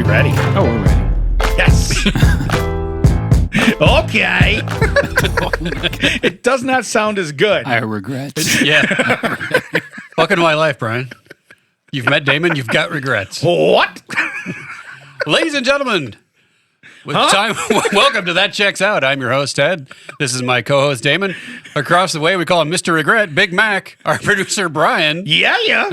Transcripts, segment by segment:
ready? Oh, we're ready. Yes. Okay. It does not sound as good. I regret. Yeah. Welcome to my life, Brian. You've met Damon. You've got regrets. What? Ladies and gentlemen, welcome to That Checks Out. I'm your host, Ted. This is my co-host, Damon. Across the way, we call him Mr. Regret, Big Mac. Our producer, Brian. Yeah.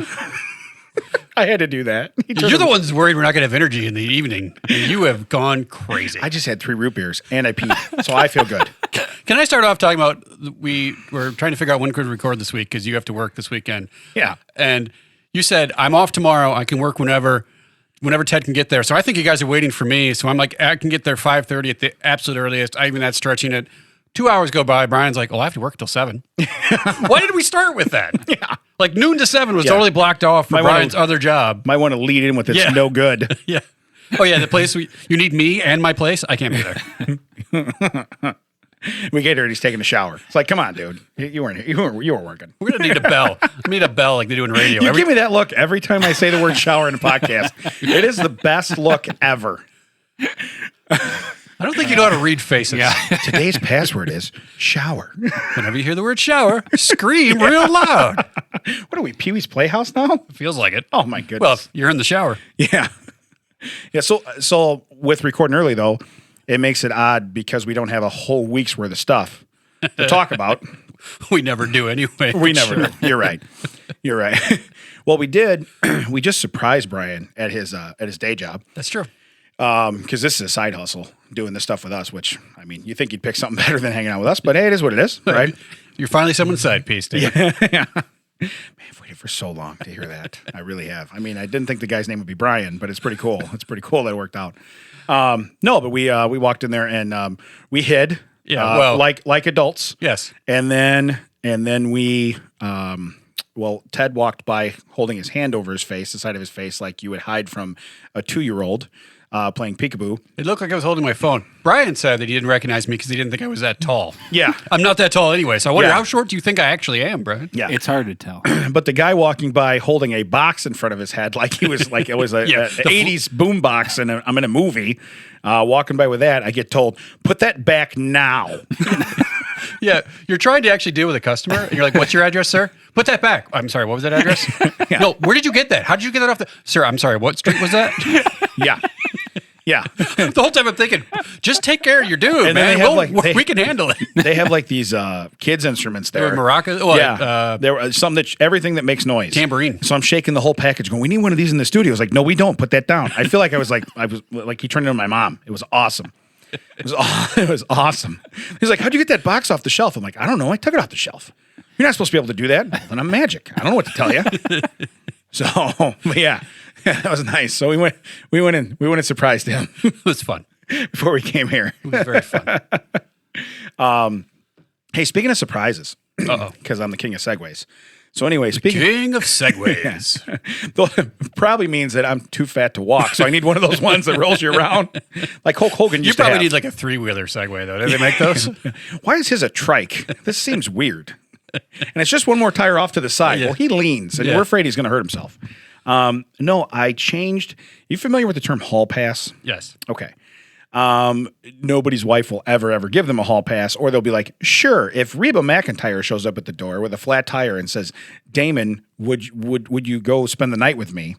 I had to do that. You're the ones worried we're not going to have energy in the evening. And you have gone crazy. I just had 3 root beers and I peed, so I feel good. Can I start off talking about we're trying to figure out when we could record this week because you have to work this weekend. Yeah. And you said, I'm off tomorrow. I can work whenever Ted can get there. So I think you guys are waiting for me. So I'm like, I can get there 5:30 at the absolute earliest. I even that's stretching it. 2 hours go by. Brian's like, well, I have to work till 7. Why did we start with that? Yeah. Like noon to 7 was totally blocked off for Brian's other job. Might want to lead in with it's no good. Yeah. Oh yeah, the place you need me and my place. I can't be there. We get here and he's taking a shower. It's like, come on, dude. You weren't working. We're gonna need a bell. We need a bell like they do in radio. You give me that look every time I say the word shower in a podcast. It is the best look ever. I don't think you know how to read faces. Yeah. Today's password is shower. Whenever you hear the word shower, scream real loud. What are we, Pee-wee's Playhouse now? It feels like it. Oh my goodness. Well, you're in the shower. Yeah. Yeah. So with recording early though, it makes it odd because we don't have a whole week's worth of stuff to talk about. We never do anyway. We never do. You're right. You're right. Well, we did. We just surprised Brian at his day job. That's true. Because this is a side hustle, doing this stuff with us, which, I mean, you think you'd pick something better than hanging out with us, but hey, it is what it is, right? You're finally someone's side piece, Dave. Yeah. Man, I've waited for so long to hear that. I really have. I mean, I didn't think the guy's name would be Brian, but it's pretty cool. It's pretty cool that it worked out. No, but we walked in there and we hid. Yeah, well, like adults. Yes. And then we Ted walked by holding his hand over his face, the side of his face, like you would hide from a 2-year-old playing peekaboo. It looked like I was holding my phone. Brian said that he didn't recognize me because he didn't think I was that tall. Yeah. I'm not that tall anyway, so I wonder how short do you think I actually am, Brian? Yeah. It's hard to tell. But the guy walking by holding a box in front of his head, like he was like it was a 80s boom box and I'm in a movie, walking by with that, I get told, put that back now. Yeah, you're trying to actually deal with a customer, and you're like, what's your address, sir? Put that back. I'm sorry, what was that address? Yeah. No, where did you get that? How did you get that off the... Sir, I'm sorry, what street was that? Yeah. Yeah. The whole time I'm thinking, just take care of your dude, and man. We can handle it. They have like these kids' instruments there. Maracas? Well, yeah. There were everything that makes noise. Tambourine. So I'm shaking the whole package going, we need one of these in the studio. I was like, no, we don't. Put that down. I feel like I was like he turned into my mom. It was awesome. It was awesome. He's like, how'd you get that box off the shelf? I'm like, I don't know. I took it off the shelf. You're not supposed to be able to do that. Well, then I'm magic. I don't know what to tell you. So, but yeah, that was nice. So we went in and surprised him. It was fun. Before we came here. It was very fun. Hey, speaking of surprises, because I'm the king of segues. So anyway, king of segues. Probably means that I'm too fat to walk, so I need one of those ones that rolls you around, like Hulk Hogan used to have. You probably need like a 3-wheeler Segway, though. Did they make those? Why is his a trike? This seems weird. And it's just one more tire off to the side. Yeah. Well, he leans, and we're afraid he's going to hurt himself. No, I changed. You familiar with the term hall pass? Yes. Okay. Nobody's wife will ever give them a hall pass, or they'll be like, sure, if Reba McEntire shows up at the door with a flat tire and says, Damon, would you go spend the night with me?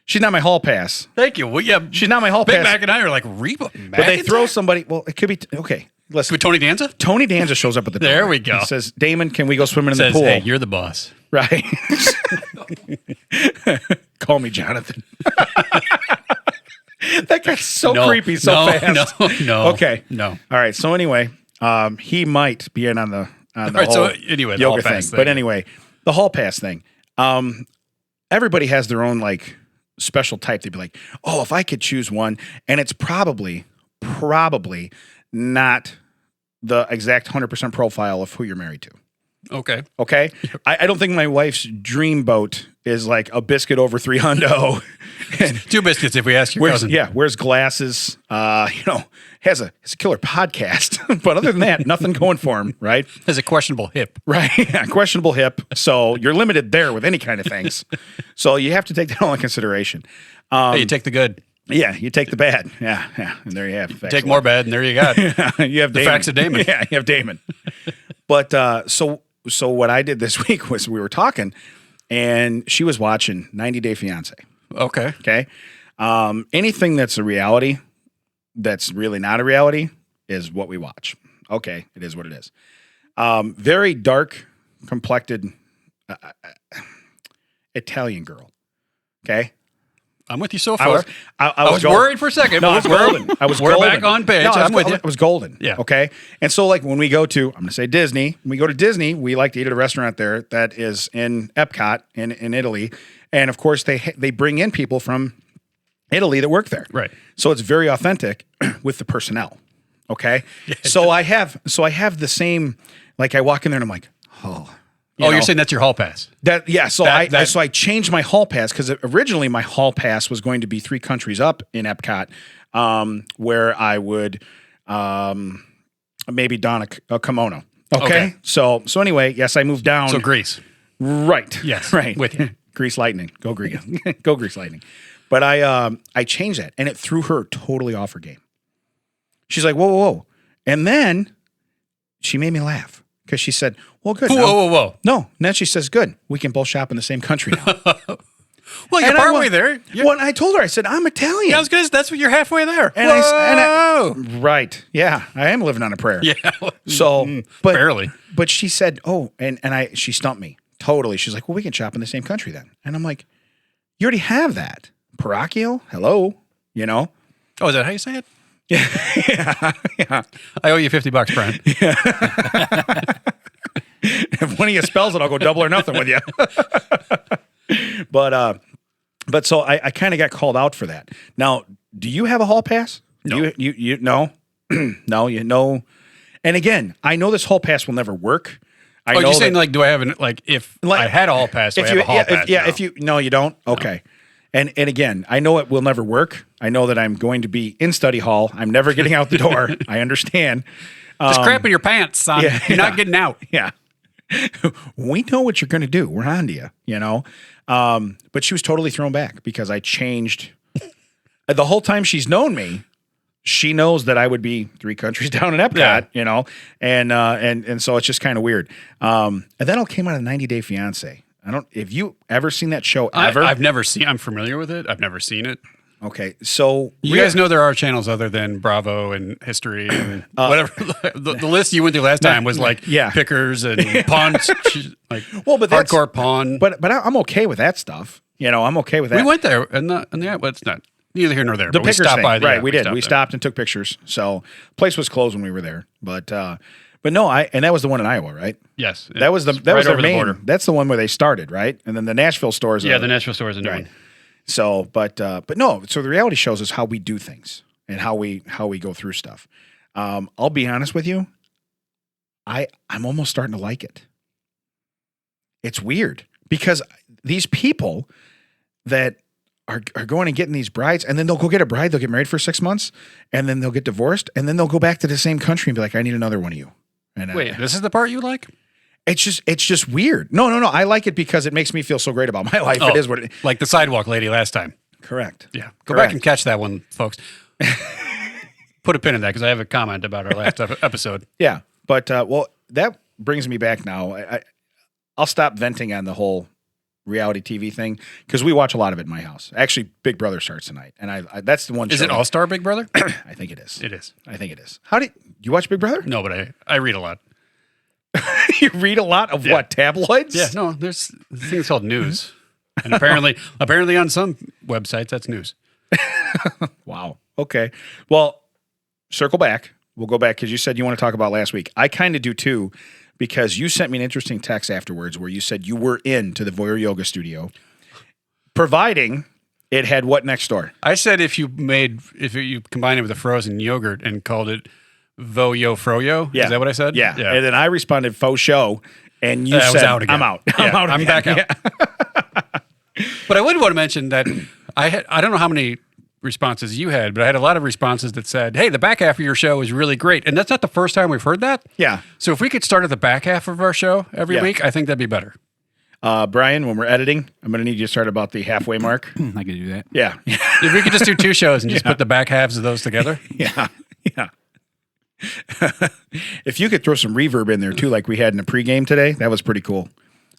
She's not my hall pass. Thank you. Well, yeah, she's not my hall pass. Big Mac and I are like, Reba McEntire? But they throw somebody, well, it could be, okay. Listen. With Tony Danza? Tony Danza shows up at the door. There we go. He says, Damon, can we go swimming in the pool? Hey, you're the boss. Right. Call me Jonathan. That got so creepy so fast. No. Okay. No. All right. So anyway, he might be in on the right, whole so anyway, the yoga hall pass thing. But anyway, the hall pass thing. Everybody has their own like special type. They'd be like, oh, if I could choose one, and it's probably not the exact 100% profile of who you're married to. Okay. Okay. I don't think my wife's dream boat is like a biscuit over 3 hundo. 2 biscuits if we ask your cousin. Yeah. Wears glasses. Has a killer podcast. But other than that, nothing going for him. Right. Has a questionable hip. Right. Yeah, questionable hip. So you're limited there with any kind of things. So you have to take that all in consideration. Hey, you take the good. Yeah, you take the bad. Yeah, and there you have it. Take more bad, and there you got you have the Damon. facts of Damon. Yeah, you have Damon. But so what I did this week was we were talking, and she was watching 90 Day Fiance. Okay. Okay. Anything that's a reality that's really not a reality is what we watch. Okay, it is what it is. Very dark complected Italian girl. Okay. I'm with you so far. I was worried for a second. No, I was golden. We're back on page. No, I'm with you. I was golden. Yeah. Okay. And so, like, when we go to, I'm going to say Disney. When we go to Disney, we like to eat at a restaurant there that is in Epcot in Italy, and of course they bring in people from Italy that work there. Right. So it's very authentic with the personnel. Okay. So I have the same. Like, I walk in there and I'm like, oh. You're saying that's your hall pass? So I changed my hall pass because originally my hall pass was going to be 3 countries up in Epcot, where I would maybe don a kimono. Okay. So anyway, yes, I moved down. So Greece. Right. Yes. Right. With you. Grease Lightning. Go Greece. Go Grease Lightning. But I changed that, and it threw her totally off her game. She's like, whoa. And then she made me laugh. Because she said, well, good. Whoa. No. And then she says, good. We can both shop in the same country now. Well, you're partway there. Well, I told her, I said, I'm Italian. Yeah, I was going to say, that's what you're halfway there. And right. Yeah. I am living on a prayer. Yeah. So, but barely. But she said, oh, and she stumped me totally. She's like, well, we can shop in the same country then. And I'm like, you already have that. Paracchio? Hello? You know? Oh, is that how you say it? Yeah. I owe you $50, Brian. If one of you spells it, I'll go double or nothing with you. But so I kind of got called out for that. Now, do you have a hall pass? No. You no, no, you know. And again, I know this hall pass will never work. You're saying like, do I have if I had a hall pass, do I have a hall pass? No, you don't. Okay. No. And again, I know it will never work. I know that I'm going to be in study hall. I'm never getting out the door. I understand. Just crap in your pants, son. You're not getting out. Yeah. We know what you're going to do. We're on to you, you know. But she was totally thrown back because I changed. The whole time she's known me, she knows that I would be 3 countries down in Epcot, you know. And so it's just kind of weird. And then it came out of 90 Day Fiance. Have you ever seen that show ever? I've never seen. I'm familiar with it. I've never seen it. Okay, so you guys know there are channels other than Bravo and History and whatever. The list you went through last time was like pickers and pawns, like hardcore pawn. But I'm okay with that stuff. You know, I'm okay with that. We went there, and it's not neither here nor there. The but we stopped by. Right, we did. We stopped and took pictures. So the place was closed when we were there, but no, and that was the one in Iowa, right? Yes, that was their main. The border. That's the one where they started, right? And then the Nashville stores. Yeah, the Nashville store is a new one. So, but no. So the reality shows us how we do things and how we go through stuff. I'll be honest with you. I'm almost starting to like it. It's weird because these people that are going and getting these brides, and then they'll go get a bride. They'll get married for 6 months, and then they'll get divorced, and then they'll go back to the same country and be like, "I need another one of you." And wait, this is the part you like? It's just weird. No. I like it because it makes me feel so great about my life. It is what it is. Like the sidewalk lady last time. Correct. Yeah. Go back and catch that one, folks. Put a pin in that because I have a comment about our last episode. Yeah. But, well, that brings me back now. I'll stop venting on the whole reality TV thing because we watch a lot of it in my house. Actually, Big Brother starts tonight. And that's the one show. Is it All-Star Big Brother? I think it is. It is. I think it is. You watch Big Brother? No, but I read a lot. You read a lot of what, tabloids? Yeah, no, there's things called news. And apparently on some websites, that's news. Wow. Okay. Well, circle back. We'll go back because you said you want to talk about last week. I kind of do too because you sent me an interesting text afterwards where you said you were into the Voyeur Yoga Studio, providing it had what next door? I said if you combine it with a frozen yogurt and called it Voyo Froyo. Yeah. Is that what I said? Yeah. And then I responded faux show, and you said, out again. I'm out. Yeah, I'm back out. Yeah. But I would want to mention that I don't know how many responses you had, but I had a lot of responses that said, hey, the back half of your show is really great. And that's not the first time we've heard that. Yeah. So if we could start at the back half of our show every week, I think that'd be better. Brian, when we're editing, I'm going to need you to start about the halfway mark. I could do that. Yeah. If we could just do 2 shows and just put the back halves of those together. Yeah. Yeah. If you could throw some reverb in there too, like we had in the pregame today, that was pretty cool.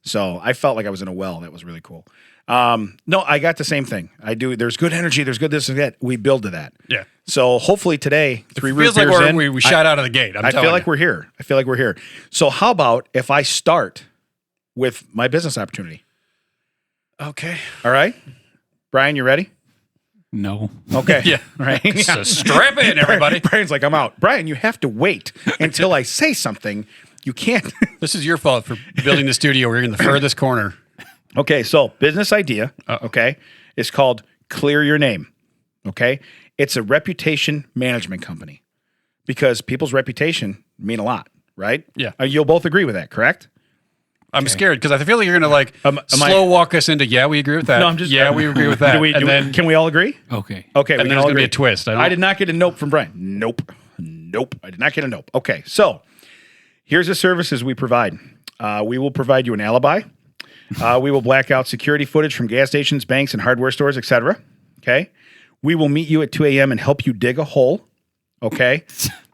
So I felt like I was in a well. That was really cool. No, I got the same thing. I do. There's good energy. There's good this and that. We build to that. Yeah. So hopefully today, 3 Feels beers like in, we shot out of the gate. I feel like we're here. I feel like we're here. So how about if I start with my business opportunity? Okay. All right. Brian, you ready? No. Okay. Yeah. Right. So strap in, everybody. Brian's like, I'm out. Brian, you have to wait until I say something. You can't. This is your fault for building the studio. We're in the furthest corner. Okay. So business idea. Okay. It's called Clear Your Name. Okay. It's a reputation management company because people's reputation mean a lot, right? Yeah. You'll both agree with that, correct? I'm scared because I feel like you're going to like slow walk us into, yeah, we agree with that. No, I'm just. Yeah, we agree with that. Can we all agree? Okay. Okay. And we then can there's all going to agree. be a twist. I did not get a nope from Brian. Nope. I did not get a nope. Okay. So here's the services we provide. We will provide you an alibi. We will black out security footage from gas stations, banks, and hardware stores, etc. Okay. We will meet you at 2 a.m. and help you dig a hole. Okay.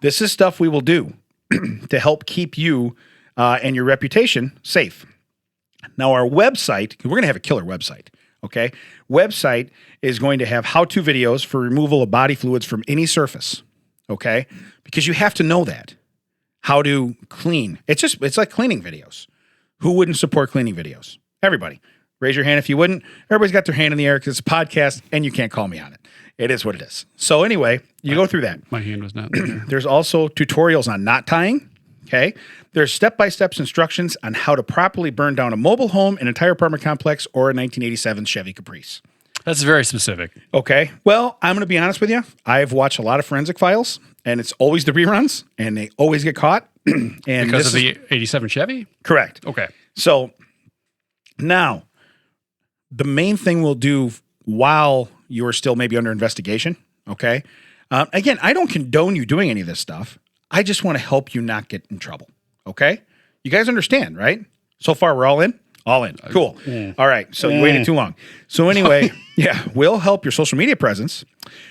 This is stuff we will do to help keep you and your reputation safe. Now, our website, we're going to have a killer website. Okay. Website is going to have how-to videos for removal of body fluids from any surface. Okay. Because you have to know that. How to clean. It's like cleaning videos. Who wouldn't support cleaning videos? Everybody. Raise your hand if you wouldn't. Everybody's got their hand in the air because it's a podcast and you can't call me on it. It is what it is. So anyway, you go through that. My hand was not there. There's also tutorials on knot tying. Okay. There's step-by-step instructions on how to properly burn down a mobile home, an entire apartment complex, or a 1987 Chevy Caprice. That's very specific. Okay. Well, I'm going to be honest with you. I've watched a lot of Forensic Files, and it's always the reruns, and they always get caught. And Because of the 87 Chevy? Correct. Okay. So now, the main thing we'll do while you're still maybe under investigation, okay? Again, I don't condone you doing any of this stuff. I just want to help you not get in trouble, okay? You guys understand, right? So far, we're all in? All in. Cool. All right. So you waited too long. So anyway, yeah, we'll help your social media presence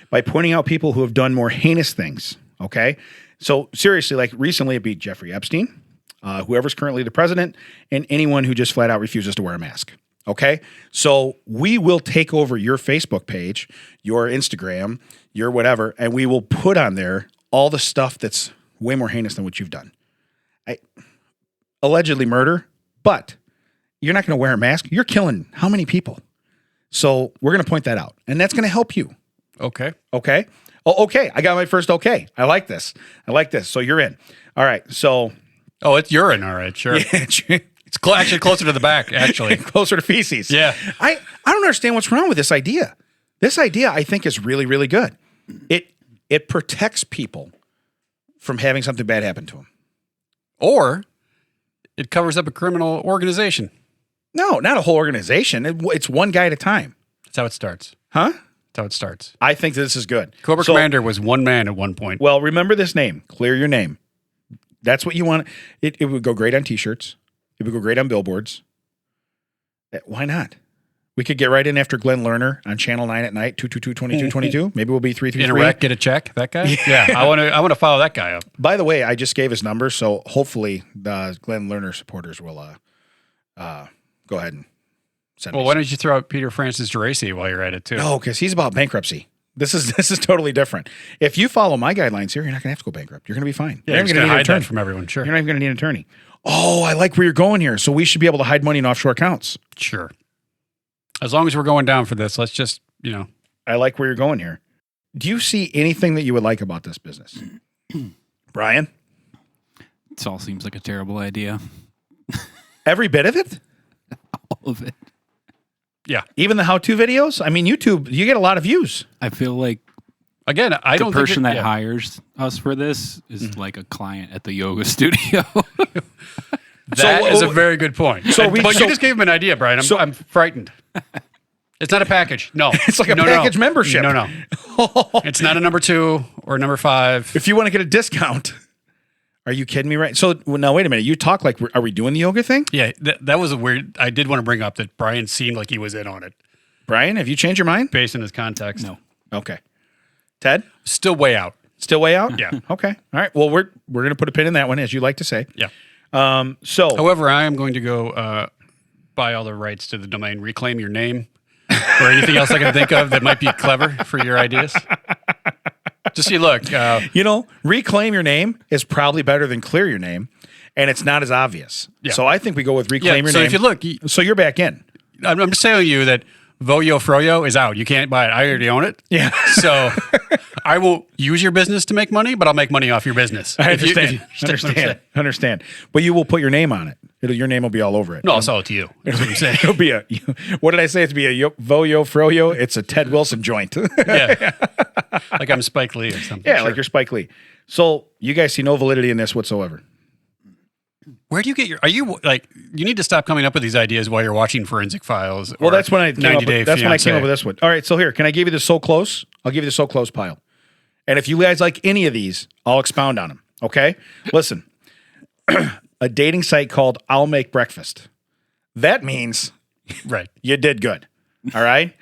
by pointing out people who have done more heinous things, okay? So seriously, like recently it'd be Jeffrey Epstein, whoever's currently the president, and anyone who just flat out refuses to wear a mask. Okay. So we will take over your Facebook page, your Instagram, your whatever, and we will put on there all the stuff that's way more heinous than what you've done. Allegedly murder, but you're not going to wear a mask. You're killing how many people? So we're going to point that out, and that's going to help you. Okay. Okay. Oh, okay. I got my first okay. I like this. So you're in. All right. So. Oh, it's urine. All right. Sure. It's actually closer to the back, actually. Closer to feces. Yeah. I don't understand what's wrong with this idea. This idea, I think, is really, really good. It protects people from having something bad happen to them. Or it covers up a criminal organization. No, not a whole organization. It's one guy at a time. That's how it starts. Huh? That's how it starts. I think this is good. Cobra Commander was one man at one point. Well, remember this name. Clear your name. That's what you want. It would go great on T-shirts. It would go great on billboards. Why not? We could get right in after Glenn Lerner on Channel 9 at night, 222-2222. Maybe we'll be 333. In a wreck, get a check, that guy? Yeah, I want to follow that guy up. By the way, I just gave his number, so hopefully the Glenn Lerner supporters will go ahead and send me. Well, why don't you throw out Peter Francis Geraci while you're at it, too? No, because he's about bankruptcy. This is totally different. If you follow my guidelines here, you're not going to have to go bankrupt. You're going to be fine. Yeah, you're you're going to hide that from everyone, sure. You're not even going to need an attorney. Oh, I like where you're going here. So we should be able to hide money in offshore accounts. Sure. As long as we're going down for this, let's just, I like where you're going here. Do you see anything that you would like about this business? Brian? This all seems like a terrible idea. Every bit of it? All of it. Yeah. Even the how-to videos? I mean, YouTube, you get a lot of views. I feel like again, I don't the person think that hires us for this is like a client at the yoga studio. That is a very good point. But you just gave him an idea, Brian. I'm frightened. It's not a package. No. It's like a package membership. No. It's not a number 2 or number 5. If you want to get a discount, Are you kidding me? Right. So now, wait a minute. You talk like, are we doing the yoga thing? Yeah, that was a weird. I did want to bring up that Brian seemed like he was in on it Brian, have you changed your mind? based on his context. No. Okay. Ted, Still way out. still way out? Yeah. Okay. All right. Well, we're going to put a pin in that one, as you like to say. Yeah. So However, I am going to go buy all the rights to the domain, reclaim your name, or anything else I can think of that might be clever for your ideas. Just see, look. reclaim your name is probably better than clear your name, and it's not as obvious. Yeah. So I think we go with reclaim your so name. if you look, So you're back in. I'm just telling you that Voyo Froyo is out. You can't buy it. I already own it. Yeah. So I won't use your business to make money, but I'll make money off your business. I If you- understand. if you understand what I'm saying. Understand. But you will put your name on it. Your name will be all over it. No, I'll sell it to you. That's what I'm saying. It'll be what did I say? It's be a Voyo Froyo. It's a Ted Wilson joint. Yeah. Like I'm Spike Lee or something. Yeah, Sure. like you're Spike Lee. So you guys see no validity in this whatsoever. Where do you get are you like, you need to stop coming up with these ideas while you're watching Forensic Files. Well, or that's when I came 90 up Day with, that's when I came Fiancé. up with this one. All right, so here, can I give you the so close? I'll give you the so close pile. And if you guys like any of these, I'll expound on them. Okay? Listen. A dating site called I'll Make Breakfast. That means Right. you did good. All right?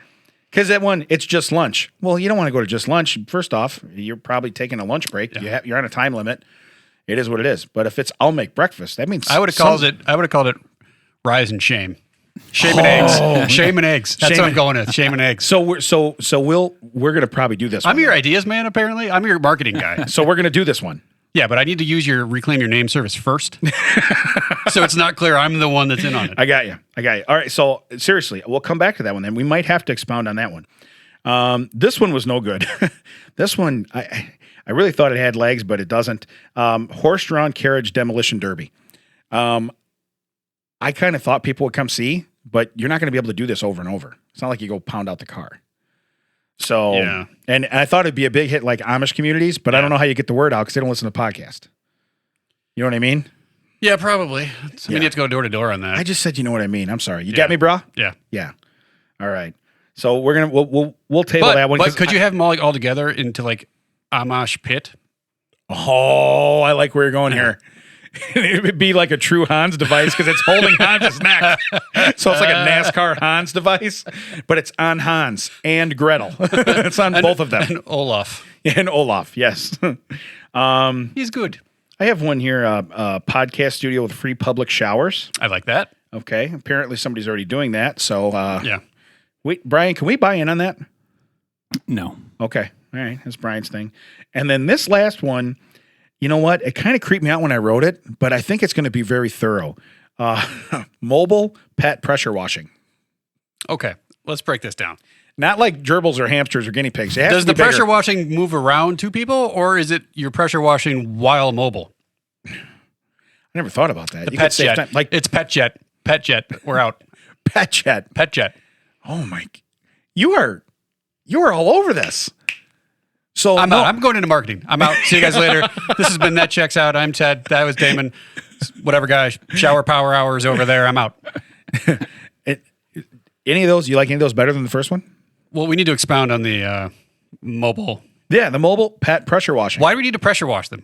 Because that one, it's just lunch. Well, you don't want to go to just lunch. First off, you're probably taking a lunch break. Yeah. You're on a time limit. It is what it is. But if it's I'll Make Breakfast, that means I would have called it Rise and Shame. Shame and eggs. Shame and eggs. That's Shame what I'm and- going with. Shame and eggs. So we're gonna probably do this. I'm one. your ideas man, apparently. I'm your marketing guy. So we're gonna do this one. Yeah, but I need to use your reclaim your name service first. So it's not clear I'm the one that's in on it. I got you. All right. So seriously, we'll come back to that one. Then we might have to expound on that one. This one was no good. This one, I really thought it had legs, but it doesn't. Horse-drawn carriage demolition derby. I kind of thought people would come see, but you're not going to be able to do this over and over. It's not like you go pound out the car. So, Yeah. and I thought it'd be a big hit like Amish communities, but I don't know how you get the word out because they don't listen to the podcast. You know what I mean? Yeah, probably. I mean, you have to go door to door on that. I just said, you know what I mean. I'm sorry. You got me, brah? Yeah. Yeah. All right. So we'll table that one. But 'cause could you have them all together into like Amish pit? Oh, I like where you're going here. It would be like a true Hans device because it's holding Hans's neck. So it's like a NASCAR Hans device, but it's on Hans and Gretel. It's on both of them. And Olaf. And Olaf, yes. He's good. I have one here, podcast studio with free public showers. I like that. Okay. Apparently somebody's already doing that. So, Yeah. wait, Brian, can we buy in on that? No. Okay. All right. That's Brian's thing. And then this last one, you know what? It kind of creeped me out when I wrote it, but I think it's going to be very thorough. Mobile pet pressure washing. Okay. Let's break this down. Not like gerbils or hamsters or guinea pigs. It has Does to be the pressure bigger. washing move around to people, or is it you're pressure washing while mobile? I never thought about that. You Pet could save jet. time. Like It's pet jet. Pet jet. We're out. pet jet. Pet jet. Oh my! You are all over this. So I'm out. I'm going into marketing. I'm out. See you guys later. This has been That Checks Out. I'm Ted. That was Damon. Whatever, guy. Shower power hours over there. I'm out. Any of those? You like any of those better than the first one? Well, we need to expound on the mobile. Yeah, the mobile pet pressure washing. Why do we need to pressure wash them?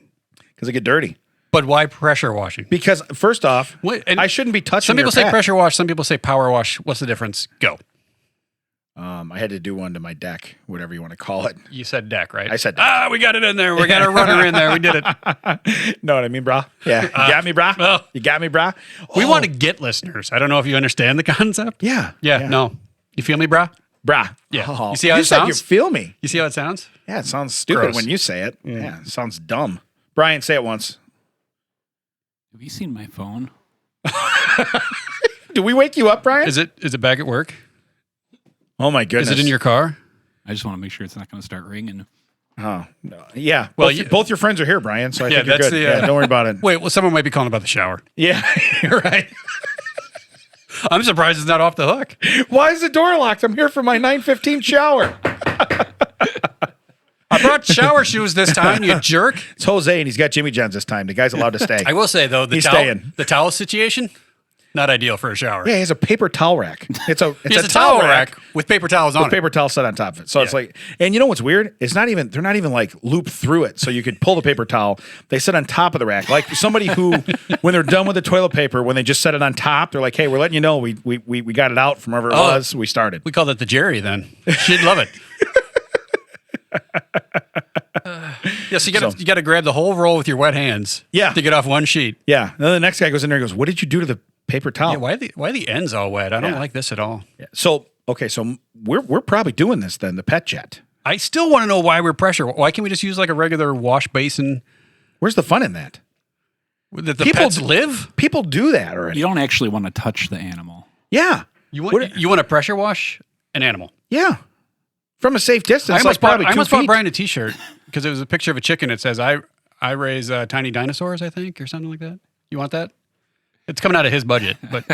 Because they get dirty. But why pressure washing? Because first off, Wait, and I shouldn't be touching. Some people your say pet. pressure wash. Some people say power wash. What's the difference? Go. I had to do one to my deck, whatever you want to call it. You said deck, right? I said deck. We got it in there. We got a runner in there. We did it. Know what I mean, brah? Yeah. You got me, brah? well, You got me, brah? We Oh, want to get listeners. I don't know if you understand the concept. Yeah. Yeah. No. You feel me, brah? Brah. Yeah. Oh, You see how you it said sounds? you feel me. You see how it sounds? Yeah, it sounds stupid Gross. when you say it. Yeah, it sounds dumb. Brian, say it once. Have you seen my phone? Do we wake you up, Brian? Is it back at work? Oh my goodness. Is it in your car? I just want to make sure it's not going to start ringing. Oh, no. Yeah. Well, Both your friends are here, Brian, so I Yeah, think you're that's good. the, Yeah, don't worry about it. Wait, well, someone might be calling about the shower. Yeah, you're right. I'm surprised it's not off the hook. Why is the door locked? I'm here for my 9:15 shower. I brought shower shoes this time, you jerk. It's Jose, and he's got Jimmy John's this time. The guy's allowed to stay. I will say, though, He's staying. the towel situation, Not ideal for a shower. Yeah, he has a paper towel rack. It's a towel rack with paper towels on with it. paper towel set on top of it. So it's like, and you know what's weird? They're not even like looped through it, so you could pull the paper towel. They sit on top of the rack, like somebody who, when they're done with the toilet paper, when they just set it on top, they're like, hey, we're letting you know we got it out from wherever it was. We started. We called it the Jerry. Then she'd love it. Yes, you got to grab the whole roll with your wet hands. Yeah. To get off one sheet. Yeah. Then the next guy goes in there and goes, what did you do to the paper towel? Yeah, why the ends all wet? I don't like this at all. Yeah. So we're probably doing this then, the pet jet. I still want to know why we're pressure. Why can't we just use like a regular wash basin? Where's the fun in that? That the pets live? People do that already. You don't actually want to touch the animal. Yeah. You want to pressure wash an animal? Yeah. From a safe distance. I almost probably bought Brian a T-shirt because it was a picture of a chicken. It says, I raise tiny dinosaurs, I think, or something like that. You want that? It's coming out of his budget. But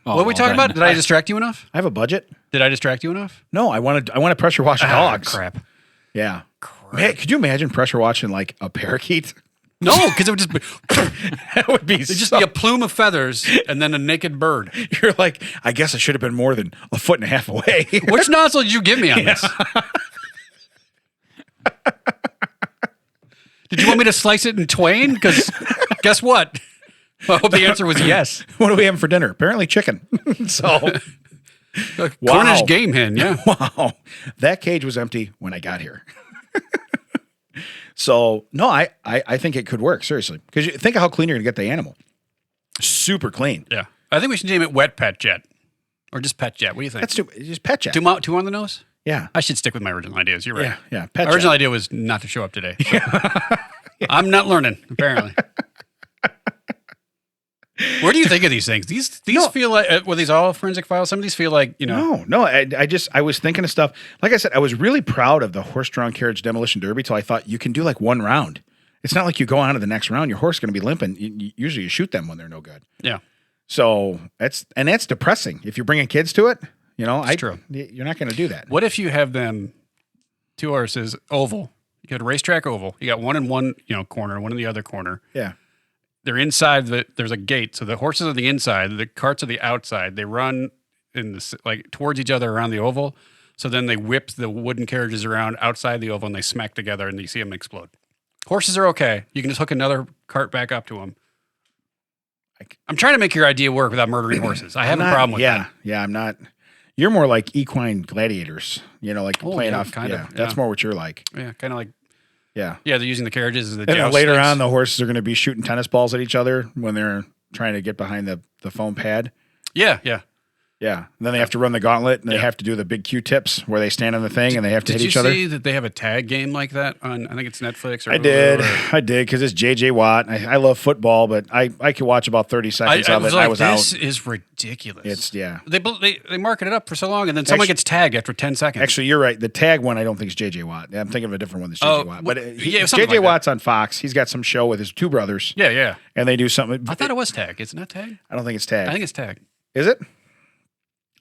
what are we talking about? Did I distract you enough? I have a budget. Did I distract you enough? No, I want to pressure wash dogs. Crap. Yeah. Man, could you imagine pressure washing like a parakeet? No, because it would just be, That would be it'd just be a plume of feathers and then a naked bird. You're like, I guess I should have been more than a foot and a half away. Which nozzle did you give me on this? Did you want me to slice it in twain? Because guess what? I hope the answer was yes. What do we have for dinner? Apparently chicken. So, Cornish game hen, yeah. wow. That cage was empty when I got here. So, no, I think it could work, seriously. Because you think of how clean you're going to get the animal. Super clean. Yeah. I think we should name it Wet Pet Jet. Or just Pet Jet. What do you think? That's just pet jet. Two on the nose? Yeah. I should stick with my original ideas. You're right. Yeah. Pet My jet. original idea was not to show up today. So. I'm not learning, apparently. Where do you think of these things? These feel like, were these all forensic files? Some of these feel like, No. I was thinking of stuff. Like I said, I was really proud of the horse-drawn carriage demolition derby till I thought you can do like one round. It's not like you go on to the next round. Your horse is going to be limping. Usually you shoot them when they're no good. Yeah. So that's depressing. If you're bringing kids to it, It's true. You're not going to do that. What if you have them, two horses, oval? You got a racetrack oval. You got one in one, corner, one in the other corner. Yeah. They're inside. There's a gate, so the horses are the inside, the carts are the outside. They run towards each other around the oval. So then they whip the wooden carriages around outside the oval, and they smack together, and you see them explode. Horses are okay. You can just hook another cart back up to them. I'm trying to make your idea work without murdering horses. I have a problem with that. Yeah, I'm not. You're more like equine gladiators, playing off. Kind of. That's more what you're like. Yeah, kind of like. Yeah. Yeah, they're using the carriages as the And then joust later sticks. on, the horses are going to be shooting tennis balls at each other when they're trying to get behind the foam pad. Yeah. Yeah. And then they have to run the gauntlet, and they have to do the big Q-tips where they stand on the thing and they have to hit each other. Did you see that they have a tag game like that on, I think it's Netflix or I did, because it's J.J. Watt. I love football, but I could watch about 30 seconds of it, and I was this out. is ridiculous. It's, They market it up for so long, and then someone gets tagged after 10 seconds. Actually, you're right. The tag one I don't think is J.J. Watt. I'm thinking of a different one that's J.J. Watt. But something J.J. like Watt's on Fox. He's got some show with his two brothers. Yeah. And they do something. I thought it was tag. It's not tag? I don't think it's tag. I think it's tag. Is it?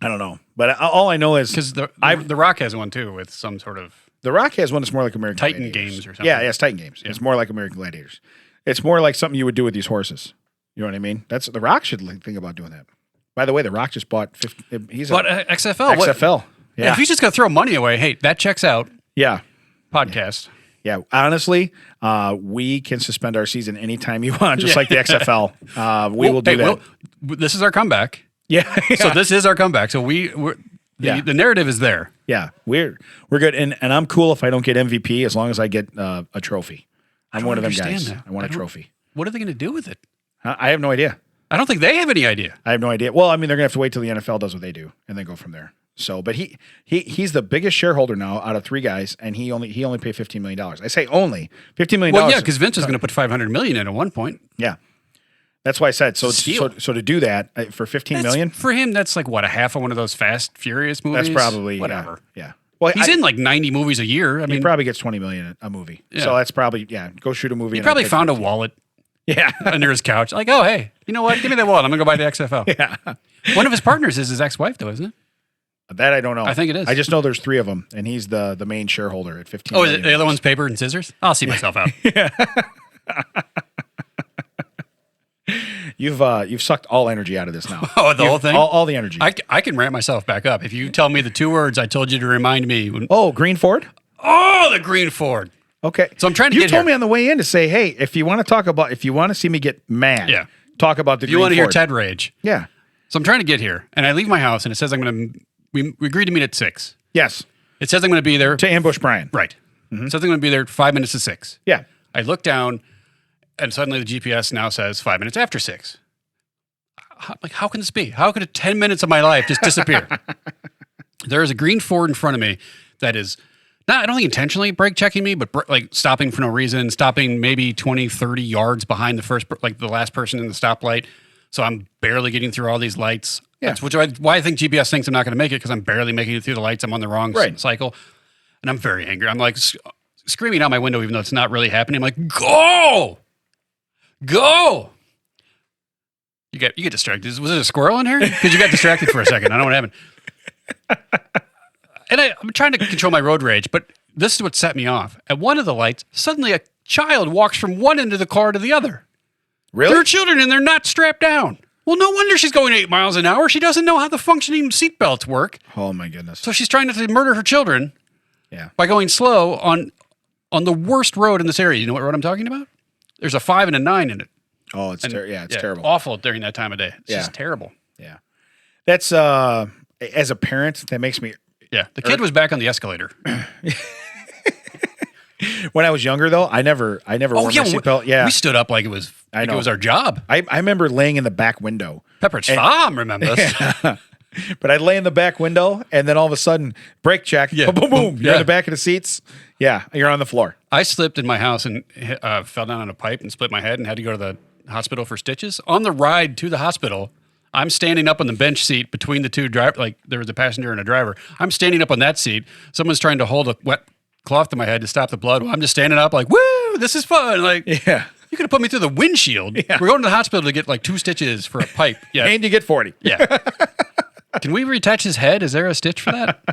I don't know. But all I know is... Because the Rock has one, too, with some sort of... The Rock has one that's more like American Titan Gladiators. Games or something. Yeah, it's Titan Games. Yeah. It's more like American Gladiators. It's more like something you would do with these horses. You know what I mean? The Rock should think about doing that. By the way, The Rock just bought... XFL. XFL. Yeah. If he's just going to throw money away, hey, that checks out. Yeah. Podcast. Yeah. Honestly, we can suspend our season anytime you want, just like the XFL. We will do that. This is our comeback. Yeah. So this is our comeback. So the narrative is there. Yeah. We're good. And I'm cool if I don't get MVP as long as I get a trophy. I'm one of them guys. That. I want a trophy. What are they going to do with it? I have no idea. I don't think they have any idea. I have no idea. Well, I mean, they're gonna have to wait till the NFL does what they do and then go from there. So, but he's the biggest shareholder now out of three guys, and he only paid $15 million. I say only $15 million. Well, yeah, because Vince is going to put $500 million in at one point. Yeah, that's why I said so. Steal. So to do that for $15 million for him, that's like what, a half of one of those Fast Furious movies. That's probably whatever. Yeah. Well, he's in like 90 movies a year. I mean, he probably gets $20 million a movie. Yeah. So that's probably go shoot a movie. He probably found a wallet. Yeah, under his couch. Like, oh hey, you know what? Give me that wallet. I'm gonna go buy the XFL. Yeah. One of his partners is his ex-wife, though, isn't it? That I don't know. I think it is. I just know there's three of them, and he's the main shareholder at 15. Oh, is it the other one's paper and scissors? I'll see myself out. You've sucked all energy out of this now. Oh, the whole thing? All the energy. I can ramp myself back up. If you tell me the 2 words I told you to remind me. Green Ford? Oh, the green Ford. Okay. So I'm trying to You get told here. me on the way in to say, hey, if you want to see me get mad, Yeah. talk about the If you Green want to hear Ford. Ted rage. Yeah. So I'm trying to get here, and I leave my house, and it says we agreed to meet at 6. Yes. It says I'm going to be there. To ambush Brian. Right. It says I'm going to be there 5 minutes to 6. Yeah. I look down, and suddenly the GPS now says 5 minutes after 6. How can this be? How could 10 minutes of my life just disappear? There is a green Ford in front of me that is not, I don't think intentionally brake checking me, but like stopping for no reason, stopping maybe 20, 30 yards behind the last person in the stoplight. So I'm barely getting through all these lights. Yeah. That's why I think GPS thinks I'm not going to make it, because I'm barely making it through the lights. I'm on the wrong cycle. And I'm very angry. I'm like screaming out my window, even though it's not really happening. I'm like, go! You get distracted. Was it a squirrel in here? Because you got distracted for a second. I don't know what happened. And I'm trying to control my road rage, but this is what set me off. At one of the lights, suddenly a child walks from one end of the car to the other. Really? There are children and they're not strapped down. Well, no wonder she's going 8 miles an hour. She doesn't know how the functioning seatbelts work. Oh my goodness. So she's trying not to murder her children by going slow on the worst road in this area. You know what road I'm talking about? There's a 5 and a 9 in it. Oh, it's terrible. Awful during that time of day. It's just terrible. Yeah. That's as a parent, that makes me. Yeah. The kid was back on the escalator. When I was younger, though, I never wore my seatbelt. Yeah. We stood up like it was it was our job. I remember laying in the back window. Pepperidge Farm remembers. But I'd lay in the back window, and then all of a sudden, brake check, boom, boom, boom. You're in the back of the seats. Yeah, you're on the floor. I slipped in my house and fell down on a pipe and split my head and had to go to the hospital for stitches. On the ride to the hospital, I'm standing up on the bench seat between the two drivers. Like, there was a passenger and a driver. I'm standing up on that seat. Someone's trying to hold a wet cloth to my head to stop the blood. Well, I'm just standing up like, woo, this is fun. Like, yeah. You could have put me through the windshield. Yeah. We're going to the hospital to get like 2 stitches for a pipe. Yeah. And you get 40. Yeah. Can we reattach his head? Is there a stitch for that?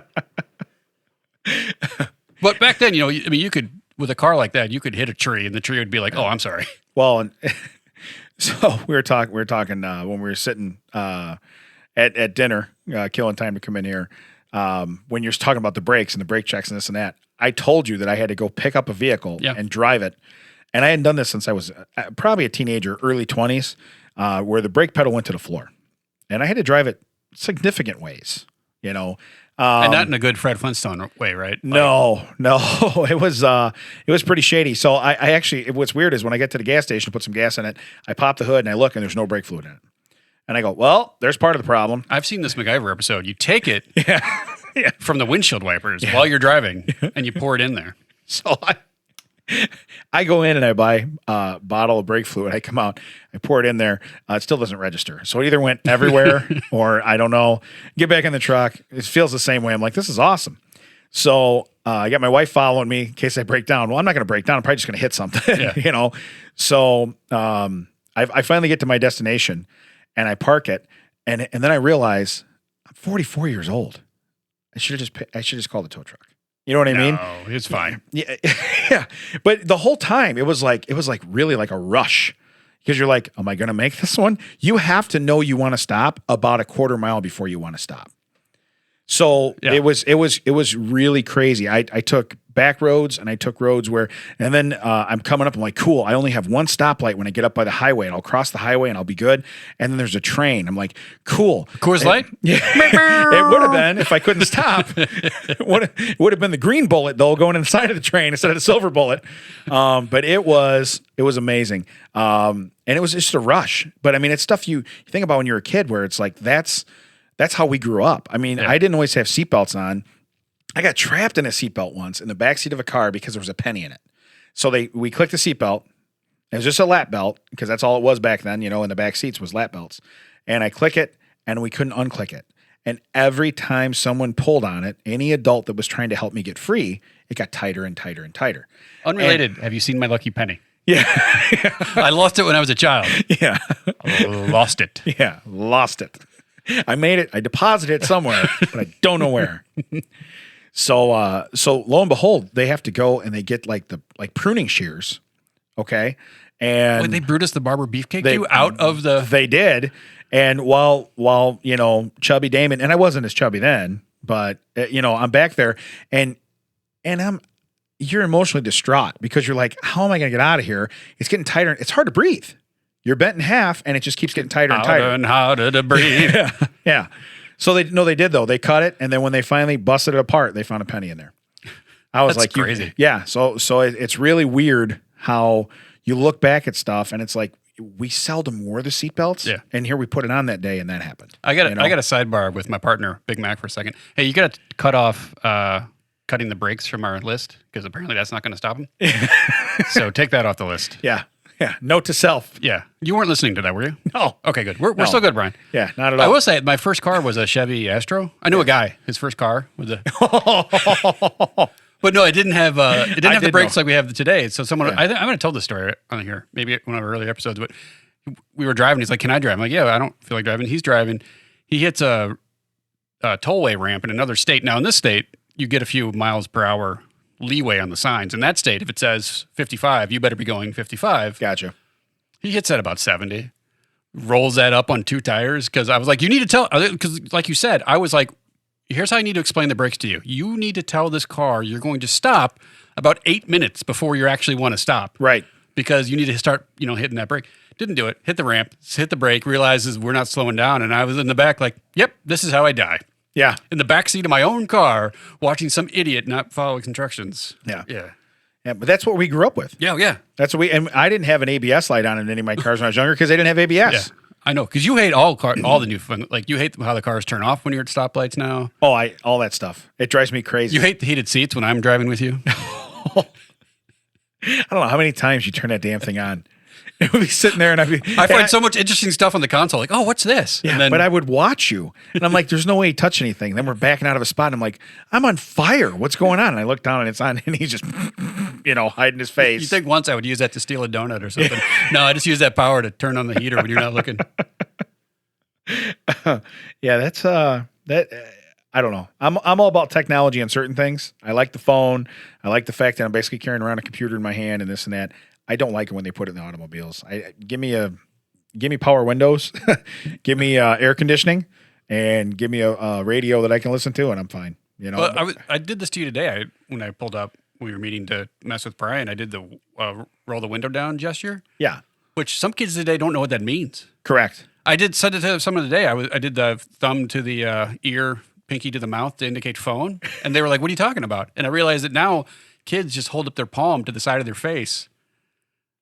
But back then, you could, with a car like that, you could hit a tree and the tree would be like, oh, I'm sorry. Well, and so we were talking when we were sitting at dinner, killing time to come in here. When you're talking about the brakes and the brake checks and this and that, I told you that I had to go pick up a vehicle and drive it. And I hadn't done this since I was probably a teenager, early 20s, where the brake pedal went to the floor. And I had to drive it significant ways, And not in a good Fred Flintstone way, right? No. It was pretty shady. So I actually, what's weird is when I get to the gas station, put some gas in it, I pop the hood and I look and there's no brake fluid in it. And I go, well, there's part of the problem. I've seen this MacGyver episode. You take it from the windshield wipers while you're driving and you pour it in there. So I go in and I buy a bottle of brake fluid. I come out, I pour it in there. It still doesn't register. So it either went everywhere or I don't know. Get back in the truck. It feels the same way. I'm like, this is awesome. So I got my wife following me in case I break down. Well, I'm not going to break down. I'm probably just going to hit something, So I finally get to my destination and I park it. And then I realize I'm 44 years old. I should just called the tow truck. You know what I mean? No, it's fine. Yeah, yeah. But the whole time it was like really like a rush because you're like, am I going to make this one? You have to know you want to stop about a quarter mile before you want to stop. So it was really crazy. I took back roads and I took roads and then I'm coming up. I'm like, cool. I only have one stoplight when I get up by the highway, and I'll cross the highway and I'll be good. And then there's a train. I'm like, cool. Coors Light? Yeah, it would have been if I couldn't stop. It would have been the green bullet though, going inside of the train instead of the silver bullet. But it was amazing. And it was just a rush. But I mean, it's stuff you think about when you're a kid, where it's like that's how we grew up. I mean, I didn't always have seatbelts on. I got trapped in a seatbelt once in the backseat of a car because there was a penny in it. So we clicked the seatbelt. It was just a lap belt because that's all it was back then, in the back seats was lap belts. And I click it and we couldn't unclick it. And every time someone pulled on it, any adult that was trying to help me get free, it got tighter and tighter and tighter. Unrelated. Have you seen My Lucky Penny? Yeah. I lost it when I was a child. Yeah. Lost it. Yeah. Lost it. I made it. I deposited it somewhere, but I don't know where. So lo and behold, they have to go and they get like pruning shears, okay, And Wait, they brewed us the Barber beefcake you out of the. They did. And while chubby Damon, and I wasn't as chubby then, but I'm back there and you're emotionally distraught because you're like, how am I going to get out of here? It's getting tighter. It's hard to breathe. You're bent in half and it just keeps getting tighter and tighter. And harder to breathe. Yeah. So they did though. They cut it. And then when they finally busted it apart, they found a penny in there. I was That's like, crazy. So it's really weird how you look back at stuff and it's like, we seldom wore the seatbelts. Yeah. And here we put it on that day and that happened. I got a sidebar with my partner, Big Mac, for a second. Hey, you got to cut off cutting the brakes from our list because apparently that's not going to stop him. So take that off the list. Yeah. Yeah. Note to self. Yeah. You weren't listening to that, were you? No. Okay, good. We're still good, Brian. Yeah, not at all. I will say my first car was a Chevy Astro. I knew a guy. His first car was a. But no, it didn't have the brakes like we have today. So someone, I'm going to tell this story on here, maybe one of our earlier episodes. But we were driving. He's like, "Can I drive?" I'm like, "Yeah, I don't feel like driving." He's driving. He hits a tollway ramp in another state. Now in this state, you get a few miles per hour leeway on the signs. In that state, if it says 55, you better be going 55. Gotcha. He hits that about 70. Rolls that up on two tires because I was like, "You need to tell," because like you said, I was like, here's how I need to explain the brakes to you. You need to tell this car you're going to stop about 8 minutes before you actually want to stop. Right. Because you need to start, hitting that brake. Didn't do it. Hit the ramp, hit the brake, realizes we're not slowing down. And I was in the back like, yep, this is how I die. Yeah. In the back seat of my own car, watching some idiot not follow instructions. Yeah. Yeah. Yeah, but that's what we grew up with. Yeah. That's what and I didn't have an ABS light on in any of my cars when I was younger because they didn't have ABS. Yeah. I know, because you hate all the new fun. Like you hate how the cars turn off when you're at stoplights now. Oh, all that stuff. It drives me crazy. You hate the heated seats when I'm driving with you. I don't know how many times you turn that damn thing on. It would be sitting there and I find so much interesting stuff on the console. Like, oh, what's this? Yeah, And then, but I would watch you. And I'm like, there's no way you touch anything. Then we're backing out of a spot. And I'm like, I'm on fire. What's going on? And I look down and it's on and he's just, hiding his face. You think once I would use that to steal a donut or something. No, I just use that power to turn on the heater when you're not looking. Yeah, that's that. I don't know. I'm all about technology and certain things. I like the phone. I like the fact that I'm basically carrying around a computer in my hand and this and that. I don't like it when they put it in the automobiles. Give me power windows, give me air conditioning, and give me a radio that I can listen to, and I'm fine. Well, I did this to you today. When I pulled up, we were meeting to mess with Brian. I did the roll the window down gesture. Yeah, which some kids today don't know what that means. Correct. I did said it to someone today. I did the thumb to the ear, pinky to the mouth to indicate phone, and they were like, "What are you talking about?" And I realized that now kids just hold up their palm to the side of their face.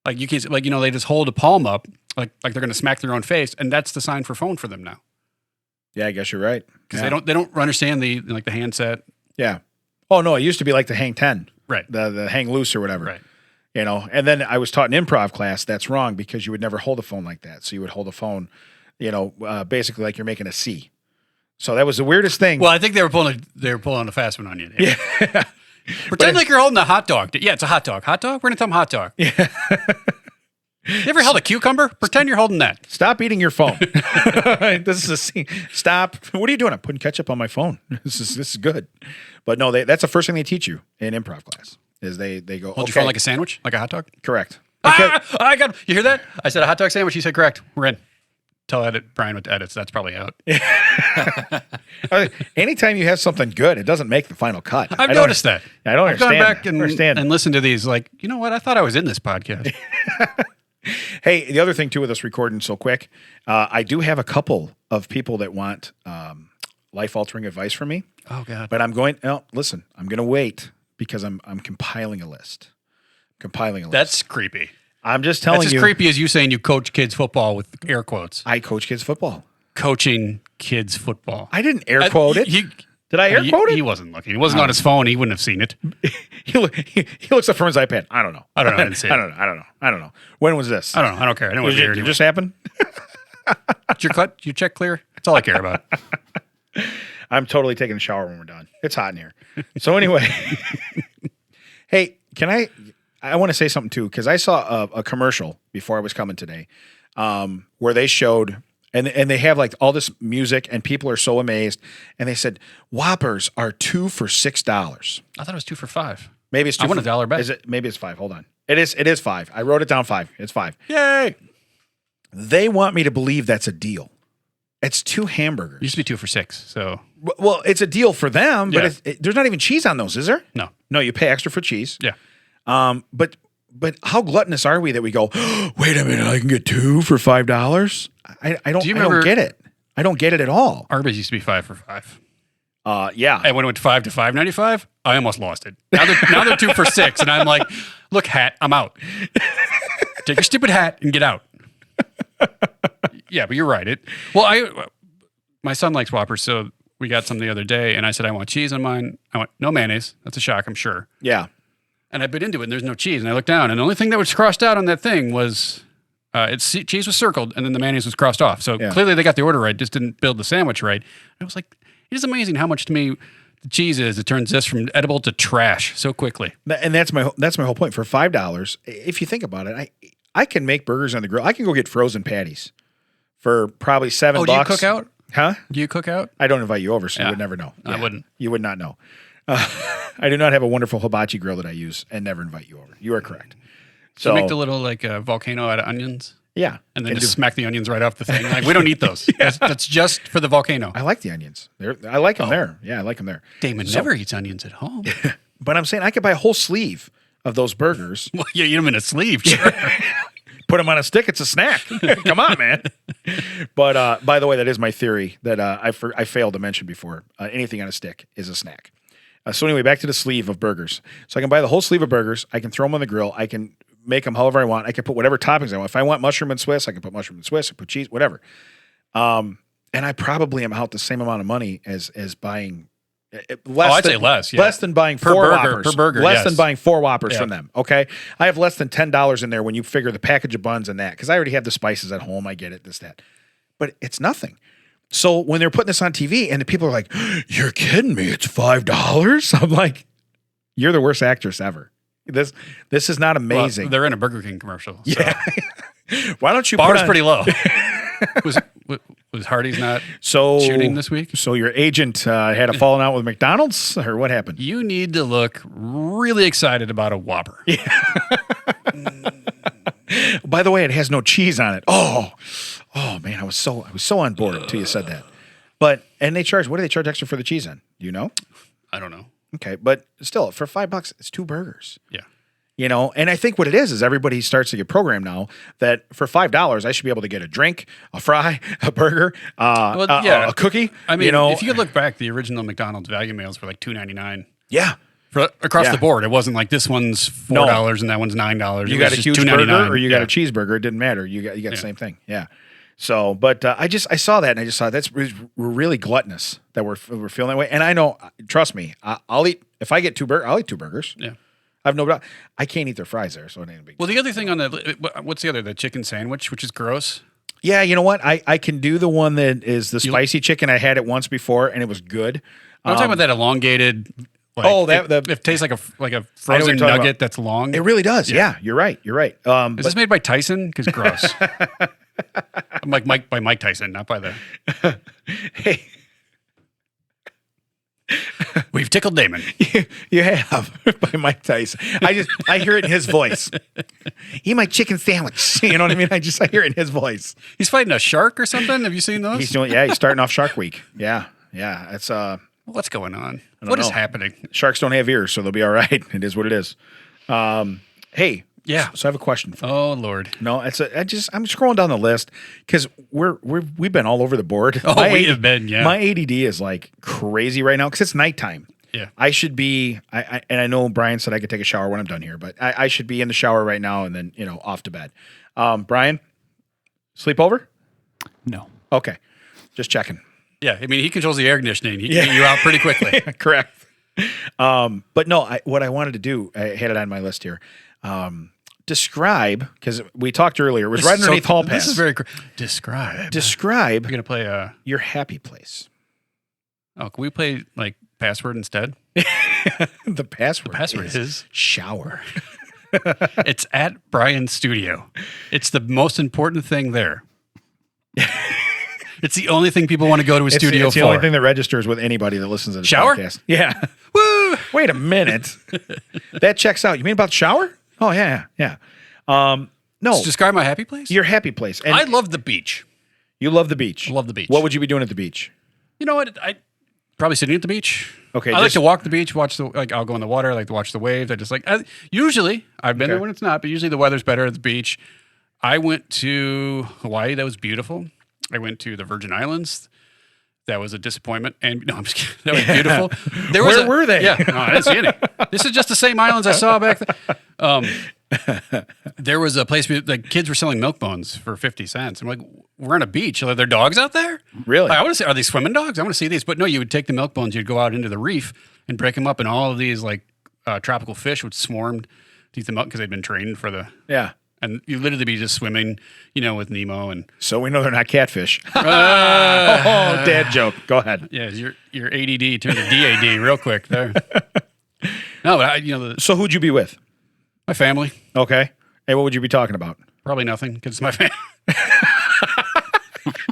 Like you can't, they just hold a palm up, like they're going to smack their own face, and that's the sign for phone for them now. Yeah, I guess you're right. Because they don't understand the handset. Yeah. Oh no, it used to be like the hang 10, right? The hang loose or whatever, right? And then I was taught in improv class that's wrong because you would never hold a phone like that. So you would hold a phone, basically like you're making a C. So that was the weirdest thing. Well, I think they were pulling a fast one on you. Yeah. Pretend like you're holding a hot dog. Yeah, it's a hot dog. Hot dog? We're going to tell them hot dog. Yeah. You ever held a cucumber? Pretend you're holding that. Stop eating your phone. This is a scene. Stop. What are you doing? I'm putting ketchup on my phone. This is good. But no, that's the first thing they teach you in improv class is they go, hold your phone like a sandwich? Like a hot dog? Correct. You hear that? I said a hot dog sandwich. He said correct. We're in. Tell Brian what to edit. So that's probably out. Anytime you have something good, it doesn't make the final cut. I've noticed that. I don't understand. I've gone back and listened to these. Like, you know what? I thought I was in this podcast. Hey, the other thing too with us recording so quick, I do have a couple of people that want life-altering advice from me. Oh God! But I'm going to wait because I'm compiling a list. That's creepy. I'm just telling you. That's as creepy as you saying you coach kids football with air quotes. I coach kids football. Coaching kids football. I didn't air quote it. Did I air quote it? He wasn't looking. He wasn't on his phone. He wouldn't have seen it. He looks up from his iPad. I don't know. I didn't see it. I don't know. When was this? I don't know. I don't care. I don't want to hear it. Did it just happen? Your check clear? That's all I care about. I'm totally taking a shower when we're done. It's hot in here. So anyway, hey, I want to say something too, because I saw a commercial before I was coming today where they showed, and they have like all this music and people are so amazed. And they said, Whoppers are 2 for $6. I thought it was 2 for $5. Maybe it's 2 I want $1 back. Maybe it's 5. Hold on. It is 5. I wrote it down 5. It's 5. Yay! They want me to believe that's a deal. It's 2 hamburgers. Used to be 2 for $6. So Well, it's a deal for them, but Yeah. there's not even cheese on those, is there? no. No, you pay extra for cheese. Yeah. But how gluttonous are we that we go, wait a minute, I can get 2 for $5? I don't get it. I don't get it at all. Arby's used to be 5 for $5. Yeah. And when it went 5 to $5.95, I almost lost it. Now they're 2 for $6, and I'm like, look, hat, I'm out. Take your stupid hat and get out. Yeah, but you're right. My son likes Whoppers, so we got some the other day, and I said I want cheese on mine. I want no mayonnaise. That's a shock, I'm sure. Yeah. And I bit into it, and there's no cheese. And I looked down, and the only thing that was crossed out on that thing was cheese was circled, and then the mayonnaise was crossed off. So clearly they got the order right, just didn't build the sandwich right. And I was like, it is amazing how much to me the cheese is. It turns this from edible to trash so quickly. And that's my whole point. For $5, if you think about it, I can make burgers on the grill. I can go get frozen patties for probably $7. Oh, do you cook out? Huh? Do you cook out? I don't invite you over, so you would never know. I wouldn't. You would not know. I do not have a wonderful hibachi grill that I use and never invite you over. You are correct. So make the little volcano out of onions. Yeah. And then just smack the onions right off the thing. Like, we don't eat those. That's just for the volcano. I like the onions. I like them there. Yeah, I like them there. Damon never eats onions at home. But I'm saying I could buy a whole sleeve of those burgers. Well, you eat them in a sleeve. Sure. Put them on a stick. It's a snack. Come on, man. But by the way, that is my theory that I failed to mention before. Anything on a stick is a snack. So anyway, back to the sleeve of burgers. So I can buy the whole sleeve of burgers. I can throw them on the grill. I can make them however I want. I can put whatever toppings I want. If I want mushroom and Swiss, I can put mushroom and Swiss. I put cheese, whatever. And I probably am out the same amount of money as buying I'd say less. Yeah. Less than buying per 4 burger, Whoppers. Per burger, less than buying 4 Whoppers Yeah. from them. Okay, I have less than $10 in there when you figure the package of buns and that, because I already have the spices at home. I get it, this, that, but it's nothing. So when they're putting this on TV and the people are like, "You're kidding me? It's $5?" I'm like, "You're the worst actress ever. This is not amazing." Well, they're in a Burger King commercial. So. Yeah. Why don't you? Bar's pretty low. Was Hardee's not shooting this week? So your agent had a falling out with McDonald's, or what happened? You need to look really excited about a Whopper. Yeah. By the way, it has no cheese on it. Oh man, I was so on board until you said that. And they charge. What do they charge extra for the cheese on? Do you know? I don't know. Okay, but still, for $5, it's 2 burgers. Yeah. You know, and I think what it is everybody starts to get programmed now that for $5 I should be able to get a drink, a fry, a burger, a cookie. I mean, you know, if you look back, the original McDonald's value meals were like $2.99. Yeah. Across the board. It wasn't like this one's $4 and that one's $9. You got a huge burger or you got a cheeseburger. It didn't matter. You got the same thing. Yeah. So, but I saw that and I just thought we're really gluttonous that we're feeling that way. And I know, trust me, I'll eat, if I get 2 burgers, I'll eat 2 burgers. Yeah. I have no doubt. I can't eat their fries there, so it ain't a big deal. Well, the other thing on what's the other? The chicken sandwich, which is gross. Yeah, you know what? I can do the one that is the spicy chicken. I had it once before, and it was good. I'm talking about that elongated. It tastes like a frozen nugget that's long. It really does. Yeah, you're right. You're right. Is this made by Tyson? Because gross. I'm like by Mike Tyson, not by the. Hey. We've tickled Damon. You have by Mike Tyson. I hear it in his voice. Eat my chicken sandwich. You know what I mean? I hear it in his voice. He's fighting a shark or something. Have you seen those? He's starting off Shark Week. Yeah. It's what's going on? What is happening? Sharks don't have ears, so they'll be all right. It is what it is. Hey. Yeah. So I have a question for you. Oh Lord. No, I'm scrolling down the list because we've been all over the board. Oh, we have been. Yeah. My ADD is like crazy right now because it's nighttime. Yeah. I should be. And I know Brian said I could take a shower when I'm done here, but I should be in the shower right now and then off to bed. Brian, sleep over? No. Okay, just checking. Yeah, I mean he controls the air conditioning. He can get you out pretty quickly. Correct. But no, what I wanted to do, I had it on my list here. Describe, because we talked earlier, it was right underneath Hall Pass. This is very describe. Describe We're gonna play your happy place. Oh, can we play like password instead? The password. The password is shower. It's at Brian's studio. It's the most important thing there. It's the only thing people want to go to a studio for. It's the only thing that registers with anybody that listens to the shower? podcast. Yeah. Woo! Wait a minute. That checks out. You mean about the shower? Oh yeah, yeah. No, Just describe my happy place. your happy place. And I love the beach. you love the beach. I love the beach. What would you be doing at the beach? You know what? I probably sitting at the beach. Okay, I like just- to walk the beach, I'll go in the water. I like to watch the waves. Usually, I've been there when it's not, but usually the weather's better at the beach. I went to Hawaii. That was beautiful. I went to the Virgin Islands. That was a disappointment. And no, I'm just kidding. That was beautiful. Where were they? Yeah, no, I didn't see any. This is just the same islands I saw back then. There was a place where the kids were selling milk bones for 50 cents. I'm like, we're on a beach. Are there dogs out there? Really? I want to see, are they swimming dogs? I want to see these. But no, you would take the milk bones, you'd go out into the reef and break them up, and all of these like tropical fish would swarm to eat them up because they'd been trained for the. Yeah. And you literally be just swimming, with Nemo and. So we know they're not catfish. Dad joke. Go ahead. Yeah, your ADD turned to DAD real quick there. No, but So who'd you be with? my family, Okay. Hey, what would you be talking about? probably nothing because it's my family.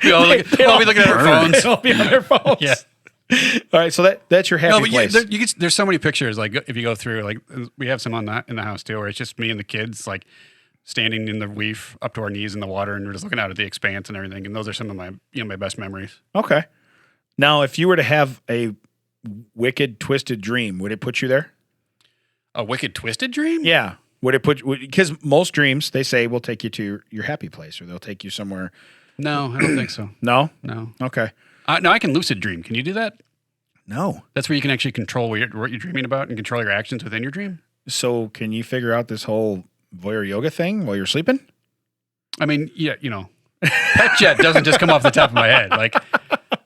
We'll be looking at our phones. They'll be on their phones. Yeah. All right. So that's your happy No, but place. there's so many pictures. Like if you go through, like we have some in the house too, where it's just me and the kids, like standing in the reef up to our knees in the water, and we're just looking out at the expanse and everything. And those are some of my my best memories. Okay. Now, if you were to have a wicked, twisted dream, would it put you there? A wicked, twisted dream? Yeah. Would it put? Because most dreams, they say, will take you to your happy place, or they'll take you somewhere. No, I don't think so. No. No. Okay. No, I can lucid dream. Can you do that? No. That's where you can actually control what you're dreaming about and control your actions within your dream. So, can you figure out this whole voyeur yoga thing while you're sleeping? I mean, yeah, pet jet doesn't just come off the top of my head. Like,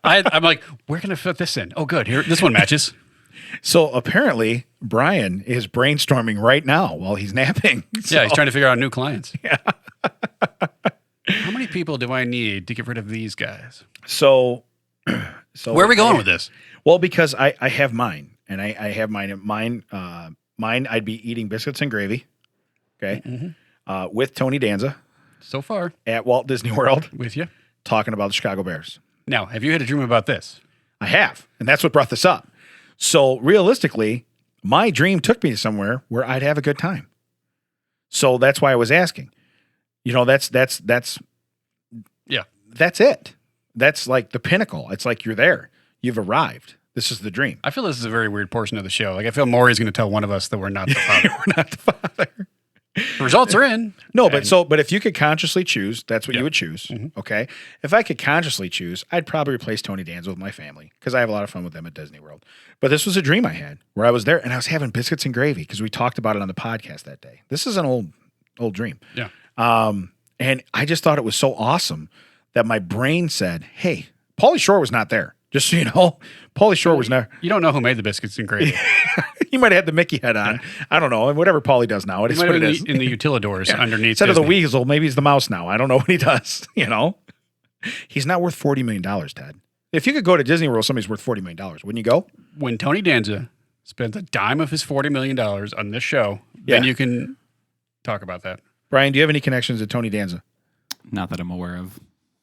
I'm like, where can I fit this in? Oh, good. Here, this one matches. So apparently, Brian is brainstorming right now while he's napping. So, Yeah, he's trying to figure out new clients. Yeah. How many people do I need to get rid of these guys? So Where are we going with this? Well, because I have mine, and I have mine. Mine, I'd be eating biscuits and gravy. Okay, with Tony Danza So far, at Walt Disney World, with you. talking about the Chicago Bears. Now, have you had a dream about this? I have, and that's what brought this up. So realistically, my dream took me to somewhere where I'd have a good time. So that's why I was asking. That's Yeah. That's it. That's like the pinnacle. It's like you're there. You've arrived. This is the dream. I feel this is a very weird portion of the show. Like, I feel Maury's going to tell one of us that we're not the father. We're not the father. The results are in. No, but if you could consciously choose, that's what Yeah. you would choose. Okay. If I could consciously choose, I'd probably replace Tony Danza with my family because I have a lot of fun with them at Disney World. But this was a dream I had where I was there and I was having biscuits and gravy because we talked about it on the podcast that day. This is an old dream. Yeah. And I just thought it was so awesome that my brain said, "Hey, Pauly Shore was not there. Just so you know, Pauly Shore was not." You don't know who made the biscuits and gravy. He might have had the Mickey head on. I don't know. Whatever Pauly does now, it is Might what have it been is. in the utilidors underneath. Instead of the Disney. weasel, maybe he's the mouse now. I don't know what he does. He's not worth $40 million, Ted. If you could go to Disney World, somebody's worth $40 million. Wouldn't you go? When Tony Danza spends a dime of his $40 million on this show, then Yeah. you can talk about that. Brian, do you have any connections to Tony Danza? Not that I'm aware of.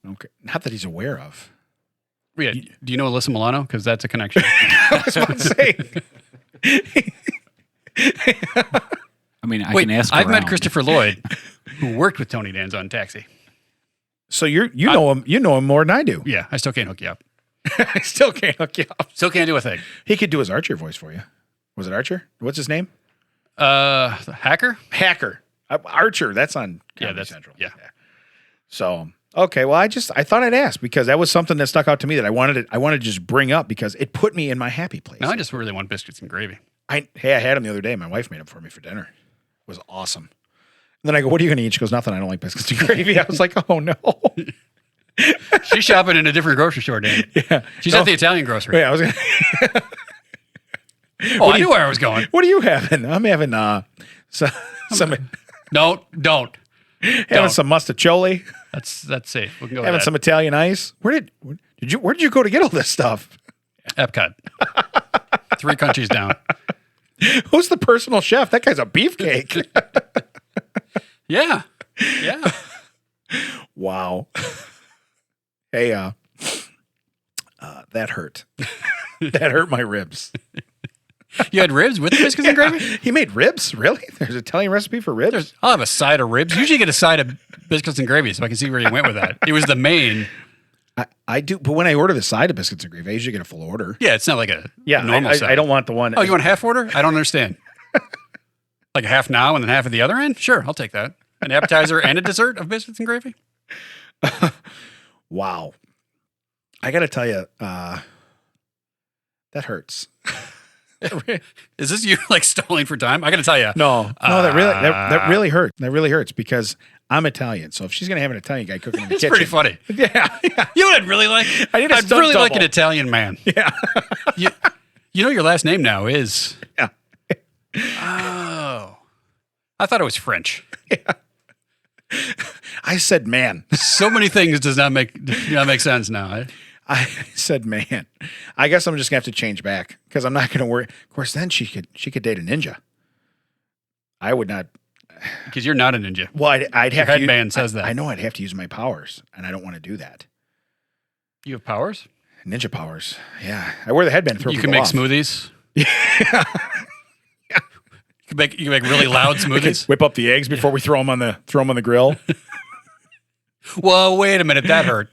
Okay. Not that he's aware of. Yeah. Do you know Alyssa Milano? Because that's a connection. I was about to say. I mean, I Wait, can ask I've met around. Christopher Lloyd, who worked with Tony Danza on Taxi. So you know him. You know him more than I do. Yeah, I still can't hook you up. I still can't hook you up. Still can't do a thing. He could do his Archer voice for you. Was it Archer? What's his name? The hacker? Hacker. Archer. That's on Comedy that's Central. yeah. So okay, well, I thought I'd ask because that was something that stuck out to me that I wanted to just bring up because it put me in my happy place. No, I just really want biscuits and gravy. I had them the other day. My wife made them for me for dinner. It was awesome. And then I go, "What are you going to eat?" She goes, "Nothing. I don't like biscuits and gravy." I was like, "Oh no." She's shopping in a different grocery store, Dan. Yeah. She's at the Italian grocery. Yeah, I was. I knew where I was going. What are you having? I'm having some Don't. having some mustacholi. That's safe. We can go Having with that. some Italian ice. Where did you go to get all this stuff? Epcot. 3 countries down. Who's the personal chef? That guy's a beefcake. Yeah. Wow. Hey, that hurt. That hurt my ribs. You had ribs with the biscuits and gravy? He made ribs? Really? There's an Italian recipe for ribs? I'll have a side of ribs. Usually you get a side of biscuits and gravy, so I can see where you went with that. It was the main. I do, but when I order the side of biscuits and gravy, I usually get a full order. Yeah, it's not like a normal I, side. I don't want the one. Oh, you want half order? I don't understand. Like a half now and then half at the other end? Sure, I'll take that. An appetizer and a dessert of biscuits and gravy? Wow. I got to tell you, that hurts. Is this you like stalling for time? I got to tell you. No, that really hurts. That really hurts because I'm Italian. So if she's going to have an Italian guy cooking in the It's kitchen. pretty funny. Yeah. You know what I'd really like? I need a I'd stunt really like double. an Italian man. Yeah. You know your last name now is? Yeah. Oh. I thought it was French. I said man. So many things do not make sense now. I said man. I guess I'm just going to have to change back because I'm not going to worry. Of course, then she could date a ninja. I would not. Because you're not a ninja. Well, I'd have Your to. headband says that. I know I'd have to use my powers, and I don't want to do that. You have powers? Ninja powers. Yeah, I wear the headband. Throw You can people make off. smoothies. Yeah. You can make really loud We could smoothies. whip up the eggs before we throw them on the grill. Well, wait a minute. That hurt.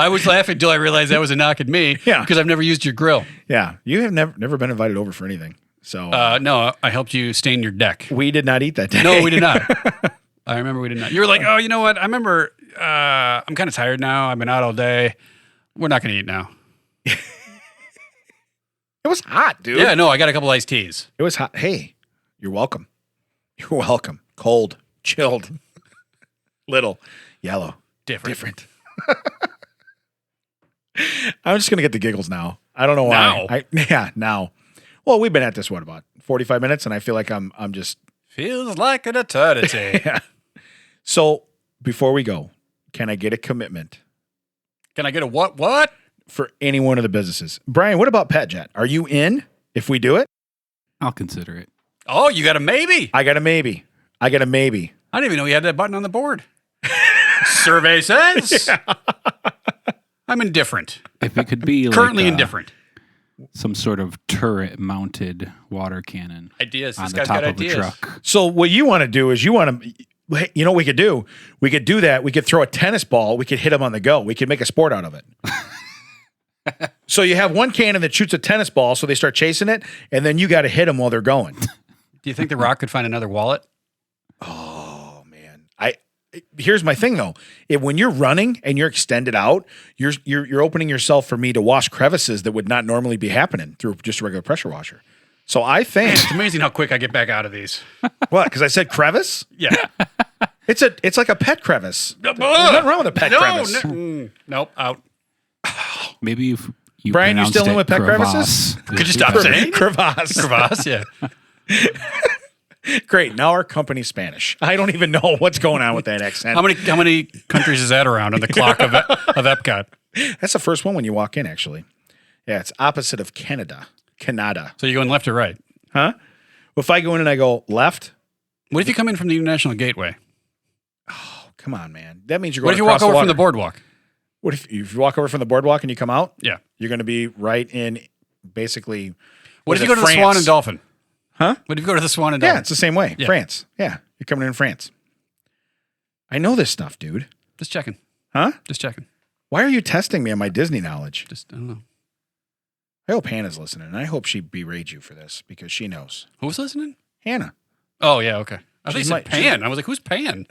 I was laughing until I realized that was a knock at me. Yeah. Because I've never used your grill. Yeah, you have never been invited over for anything. So No, I helped you stain your deck. we did not eat that day. No, we did not. I remember we did not. You were like, oh, you know what? I remember I'm kind of tired now. I've been out all day. We're not going to eat now. It was hot, dude. Yeah, no, I got a couple iced teas. It was hot. Hey, you're welcome. You're welcome. Cold, chilled, little, yellow, Different. I'm just gonna get the giggles now. I don't know why. Now. Well, we've been at this about 45 minutes, and I feel like I'm just. Feels like an eternity. Yeah. So before we go, can I get a commitment Can I get a what? What? for any one of the businesses? Brian, what about PetJet? Are you in if we do it? I'll consider it. Oh, you got a maybe. I got a maybe. I didn't even know you had that button on the board. Survey says I'm indifferent. If it could be Currently like, indifferent. some sort of turret-mounted water cannon Ideas. on This the guy's top got of the ideas. truck. So what you want to do is you want to, you know what we could do? We could do that. We could throw a tennis ball. We could hit them on the go. We could make a sport out of it. So you have one cannon that shoots a tennis ball, so they start chasing it, and then you got to hit them while they're going. Do you think The Rock could find another wallet? Oh man, here's my thing though. When you're running and you're extended out, you're opening yourself for me to wash crevices that would not normally be happening through just a regular pressure washer. So I think It's amazing how quick I get back out of these. what? Because I said crevice. Yeah. It's like a pet crevice. There's nothing wrong with a pet crevice. Nope. Out. Maybe if you Brian, you pronounced still in it with pet crevasse, crevices? Could you stop saying? Crevasse. Crevasse, yeah. Great. Now our company's Spanish. I don't even know what's going on with that accent. How many countries is that around on the clock of Epcot? That's the first one when you walk in, actually. Yeah, it's opposite of Canada. Canada. So you going left or right? Huh? Well, if I go in and I go left, What if you come in from the International Gateway? oh, come on, man. That means you're What going if you walk over from the water. boardwalk? What if you walk over from the boardwalk and you come out? Yeah. You're going to be right in basically. What if you was go it to the Swan France? and Dolphin? Huh? What if you go to the Swan and Yeah, Dolphin? it's the same way. Yeah. France. Yeah, you're coming in France. I know this stuff, dude. Just checking. Huh? Just checking. Why are you testing me on my Disney knowledge? Just, I don't know. I hope Hannah's listening, and I hope she berates you for this because she knows. Who's listening? Hannah. Oh, yeah, okay. I thought you She's said my- Pan. I was like, who's Pan?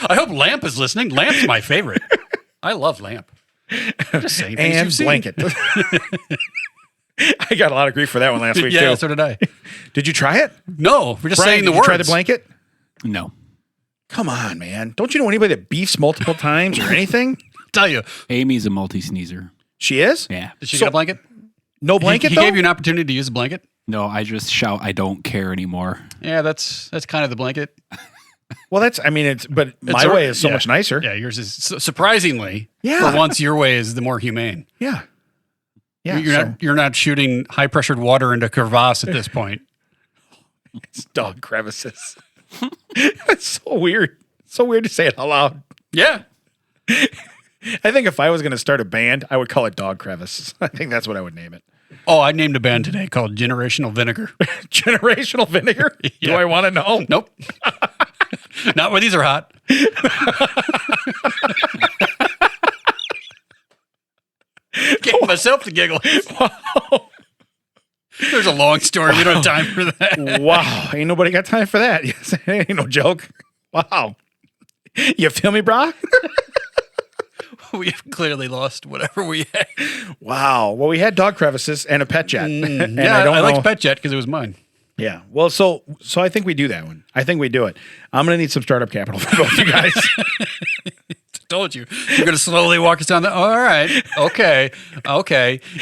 I hope Lamp is listening. Lamp's my favorite. I love Lamp. I'm just saying things And you've seen. blanket. I got a lot of grief for that one last week, Yeah, too. so did I. Did you try it? No, we're just Brian, saying the did words. you try the blanket? No. Come on, man. Don't you know anybody that beefs multiple times or anything? Tell you. Amy's a multi-sneezer. She is? Yeah. Did she So- get a blanket? No blanket, He though? gave you an opportunity to use a blanket? No, I just shout, I don't care anymore. Yeah, that's kind of the blanket. Well, but my It's way is so yeah. much nicer. Yeah, yours is surprisingly. Yeah. For once, your way is the more humane. Yeah. Yeah. You're not shooting high pressured water into crevasse at this point. It's dog crevices. It's so weird. So weird to say it out loud. Yeah. I think if I was going to start a band, I would call it Dog Crevice. I think that's what I would name it. Oh, I named a band today called Generational Vinegar. Generational Vinegar? Do Yeah. I want to know? Nope. Not where these are hot. Gave myself the giggle. Wow. There's a long story. We don't have time for that. Wow. Ain't nobody got time for that. Ain't no joke. Wow. You feel me, bro? We have clearly lost whatever we had. Wow. Well, we had dog crevices and a pet jet. And Yeah, I don't I know. liked Pet Jet because it was mine. Yeah. Well, so I think we do that one. I think we do it. I'm going to need some startup capital from both you guys. Told you. You're going to slowly walk us down the. All right. Okay.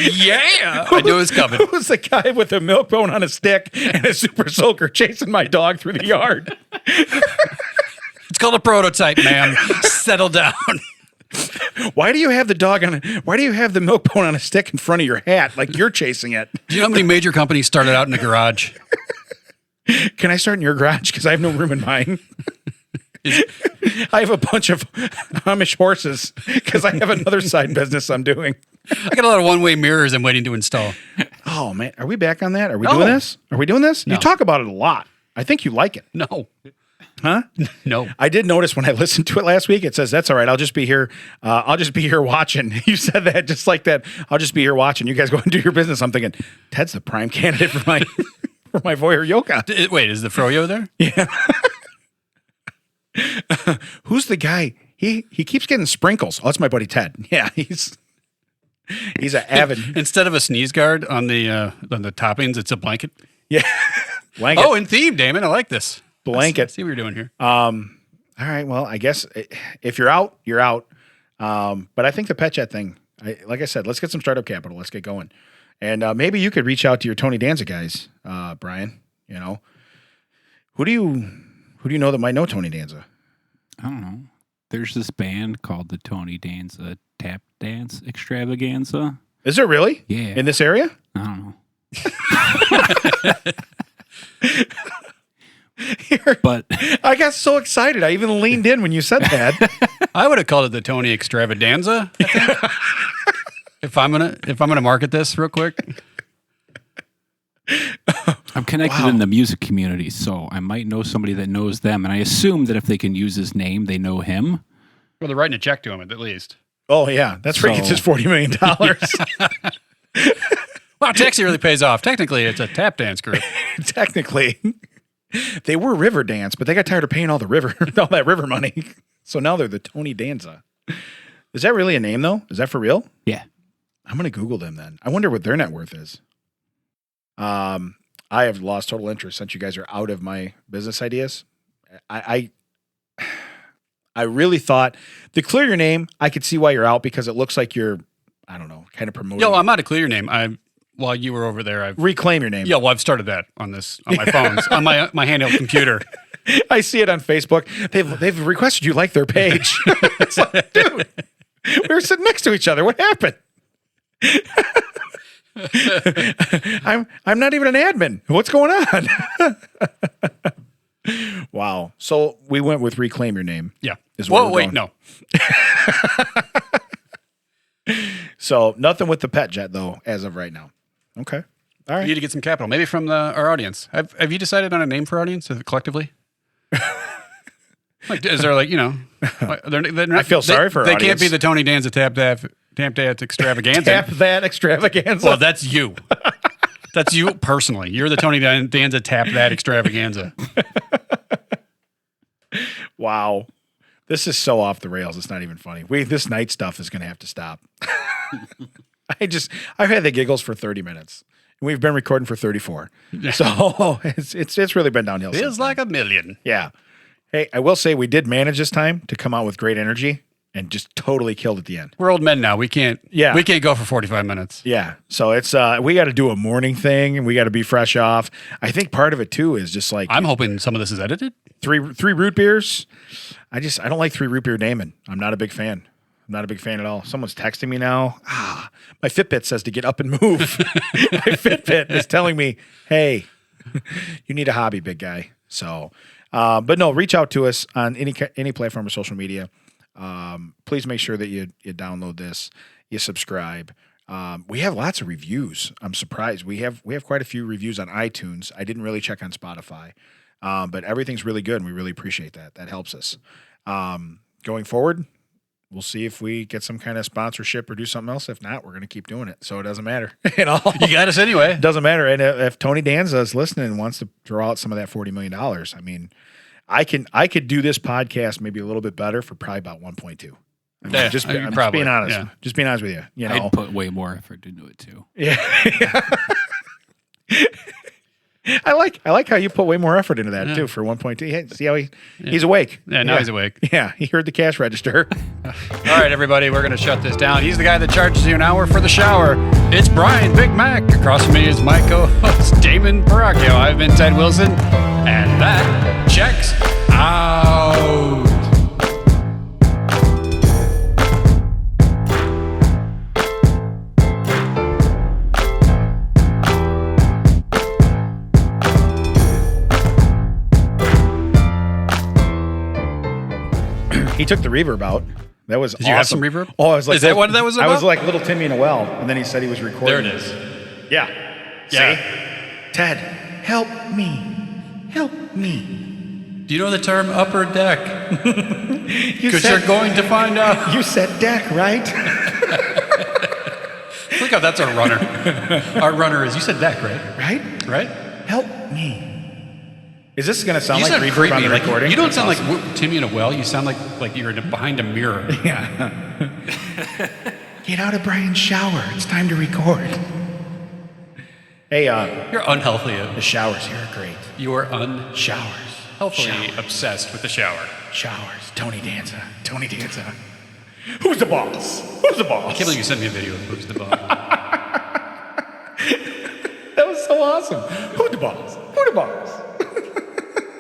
Yeah. I knew it was coming. Who's the guy with a milk bone on a stick and a super soaker chasing my dog through the yard? It's called a prototype, ma'am. Settle down. Why do you have the milk bone on a stick in front of your hat like you're chasing it? Do you know how many major companies started out in a garage? Can I start in your garage? Because I have no room in mine. I have a bunch of Amish horses because I have another side business I'm doing. I got a lot of one-way mirrors I'm waiting to install. Oh, man. Are we back on that? Are we No. doing this? Are we doing this? No. You talk about it a lot. I think you like it. No. Huh? No. I did notice when I listened to it last week, it says, that's all right. I'll just be here. I'll just be here watching. You said that just like that. I'll just be here watching. You guys go and do your business. I'm thinking, Ted's the prime candidate for my for my voyeur yoga. Wait, is the Froyo there? Yeah. Who's the guy? He keeps getting sprinkles. Oh, that's my buddy Ted. Yeah, he's an avid. Instead of a sneeze guard on the toppings, it's a blanket. Yeah. Blanket. Oh, in theme, Damon. I like this. Blanket. I see what you're doing here. All right. Well, I guess if you're out, you're out. But I think the pet jet thing, like I said, let's get some startup capital. Let's get going. And maybe you could reach out to your Tony Danza guys, Brian. You know, who do you know that might know Tony Danza? I don't know. There's this band called the Tony Danza Tap Dance Extravaganza. Is there really? Yeah. In this area? I don't know. But I got so excited. I even leaned in when you said that. I would have called it the Tony Extravaganza. I think. if I'm gonna market this real quick. I'm connected in the music community, so I might know somebody that knows them, and I assume that if they can use his name, they know him. Well, they're writing a check to him at least. Oh yeah, that's where he gets his $40 million. Wow, taxi really pays off. Technically, it's a tap dance group. Technically, they were River Dance, but they got tired of paying all that river money. So now they're the Tony Danza. Is that really a name though? Is that for real? Yeah. I'm gonna Google them then. I wonder what their net worth is. I have lost total interest since you guys are out of my business ideas. I really thought to clear your name, I could see why you're out because it looks like you're, I don't know, kind of promoting. Yo, I'm not to clear your name. While you were over there, I've reclaim your name. Yeah, well, I've started that on my phones, on my handheld computer. I see it on Facebook. They've requested you like their page. It's like, dude, we were sitting next to each other. What happened? I'm not even an admin. What's going on? Wow. So we went with reclaim your name. Yeah. Whoa, wait, no. So nothing with the pet jet though, as of right now. Okay. All We right. need to get some capital, maybe from our audience. Have you decided on a name for our audience collectively? Like, is there they're not, I feel sorry for our They audience. can't be the Tony Danza Tap Dance Extravaganza. Tap that extravaganza. Well, that's you. That's you personally. You're the Tony Danza Tap That Extravaganza. Wow. This is so off the rails. It's not even funny. This night stuff is going to have to stop. I've had the giggles for 30 minutes. And we've been recording for 34. So it's really been downhill. Feels like a million. Yeah. Hey, I will say we did manage this time to come out with great energy and just totally killed at the end. We're old men now. We can't go for 45 minutes. Yeah. So it's we got to do a morning thing and we got to be fresh off. I think part of it too is just like I'm hoping some of this is edited. three root beers. I don't like 3 root beer Damon. I'm not a big fan. I'm not a big fan at all. Someone's texting me now. My Fitbit says to get up and move. My Fitbit is telling me, hey, you need a hobby, big guy. So, but no, reach out to us on any platform of social media. Please make sure that you download this, you subscribe. We have lots of reviews. I'm surprised. We have quite a few reviews on iTunes. I didn't really check on Spotify, but everything's really good, and we really appreciate that. That helps us. Going forward, we'll see if we get some kind of sponsorship or do something else. If not, we're going to keep doing it. So it doesn't matter. You got us anyway. It doesn't matter. And if Tony Danza is listening and wants to draw out some of that $40 million, I mean, I could do this podcast maybe a little bit better for probably about 1.2. I mean, just being honest. Yeah. Just being honest with you. You know, I'd put way more effort into it too. Yeah. I like how you put way more effort into that too for 1.2. Hey, see how he's awake. Yeah, now he's awake. Yeah, he heard the cash register. All right, everybody, we're going to shut this down. He's the guy that charges you an hour for the shower. It's Brian Big Mac. Across from me is my co-host Damon Baracchio. I've been Ted Wilson, and that checks out. He took the reverb out. That was Did you have some reverb? Oh, I was like, is that what that was about? I was like little Timmy in a well, and then he said he was recording. There it is. Yeah. Yeah. See? Ted, help me. Help me. Do you know the term upper deck? Because you're going to find out. You said deck, right? Look how that's our runner. Our runner is, you said deck, right? Right? Right? Help me. Is this going to sound You like sound reverb creepy. on the Like, recording? you don't sound like Timmy in a well. You sound like you're behind a mirror. Yeah. Get out of Brian's shower. It's time to record. Hey, You're unhealthy. the showers here are great. You are unhealthily Showers. obsessed with the shower. Showers. Tony Danza. Tony Danza. Who's the boss? Who's the boss? I can't believe you sent me a video of Who's the Boss. That was so awesome. Who's the boss? Who the boss?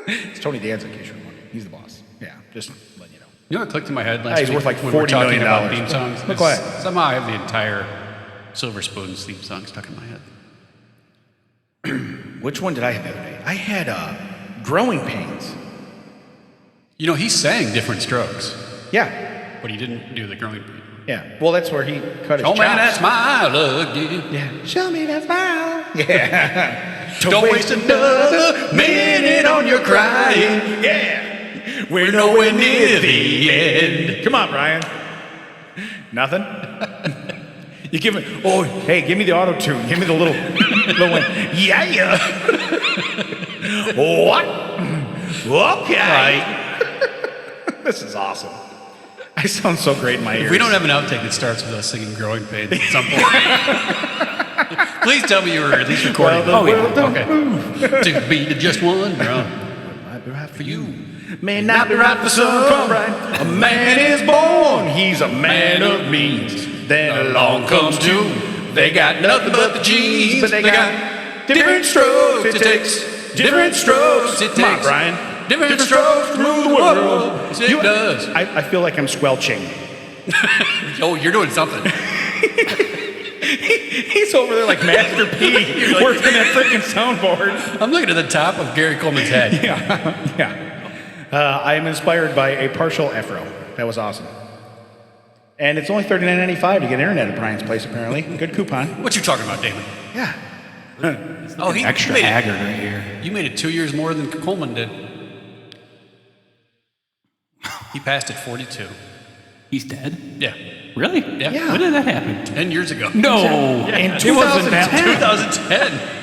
It's Tony Danza, in case you're wondering. He's the boss. Yeah, just letting you know. You know what clicked in my head last He's week worth like when we were $40 talking million. about theme songs? Look what? Somehow I have the entire Silver Spoons theme song stuck in my head. Which one did I have the other day? I had Growing Pains. You know, he sang Different Strokes, Yeah. but he didn't do the growing pains. Yeah. Well, that's where he cut his Oh man, chops. that's my again. Yeah. Show me that smile. Yeah. Don't waste another minute on your crying. Yeah. We're nowhere near the end. Come on, Brian. Nothing? You give me, oh, hey, give me the auto tune. Give me the little one. Yeah. What? Okay. Right. This is awesome. I sound so great in my ears. If we don't have an outtake that starts with us singing Growing Pains at some point, please tell me you were at least recording. Well, okay. To be just one drum Might be right for you. May not be right for some. Come on, Brian. A man is born. He's a man of means. Then along comes two. They got nothing but the genes, But they got different strokes it takes. Different strokes it takes. Come on, Brian. Different strokes to rule the world. Yes, it does. I feel like I'm squelching. Oh, you're doing something. He's over there like Master P, working that freaking soundboard. I'm looking at the top of Gary Coleman's head. Yeah. I am inspired by a partial afro. That was awesome. And it's only $39.95 to get internet at Brian's place, apparently. Good coupon. What you talking about, Damon? Yeah. Oh, he Extra made it. haggard right here. You made it 2 years more than Coleman did. He passed at 42. He's dead? Yeah. Really? Yeah. When did that happen? 10 years ago. No. In It wasn't that 2010. 2010.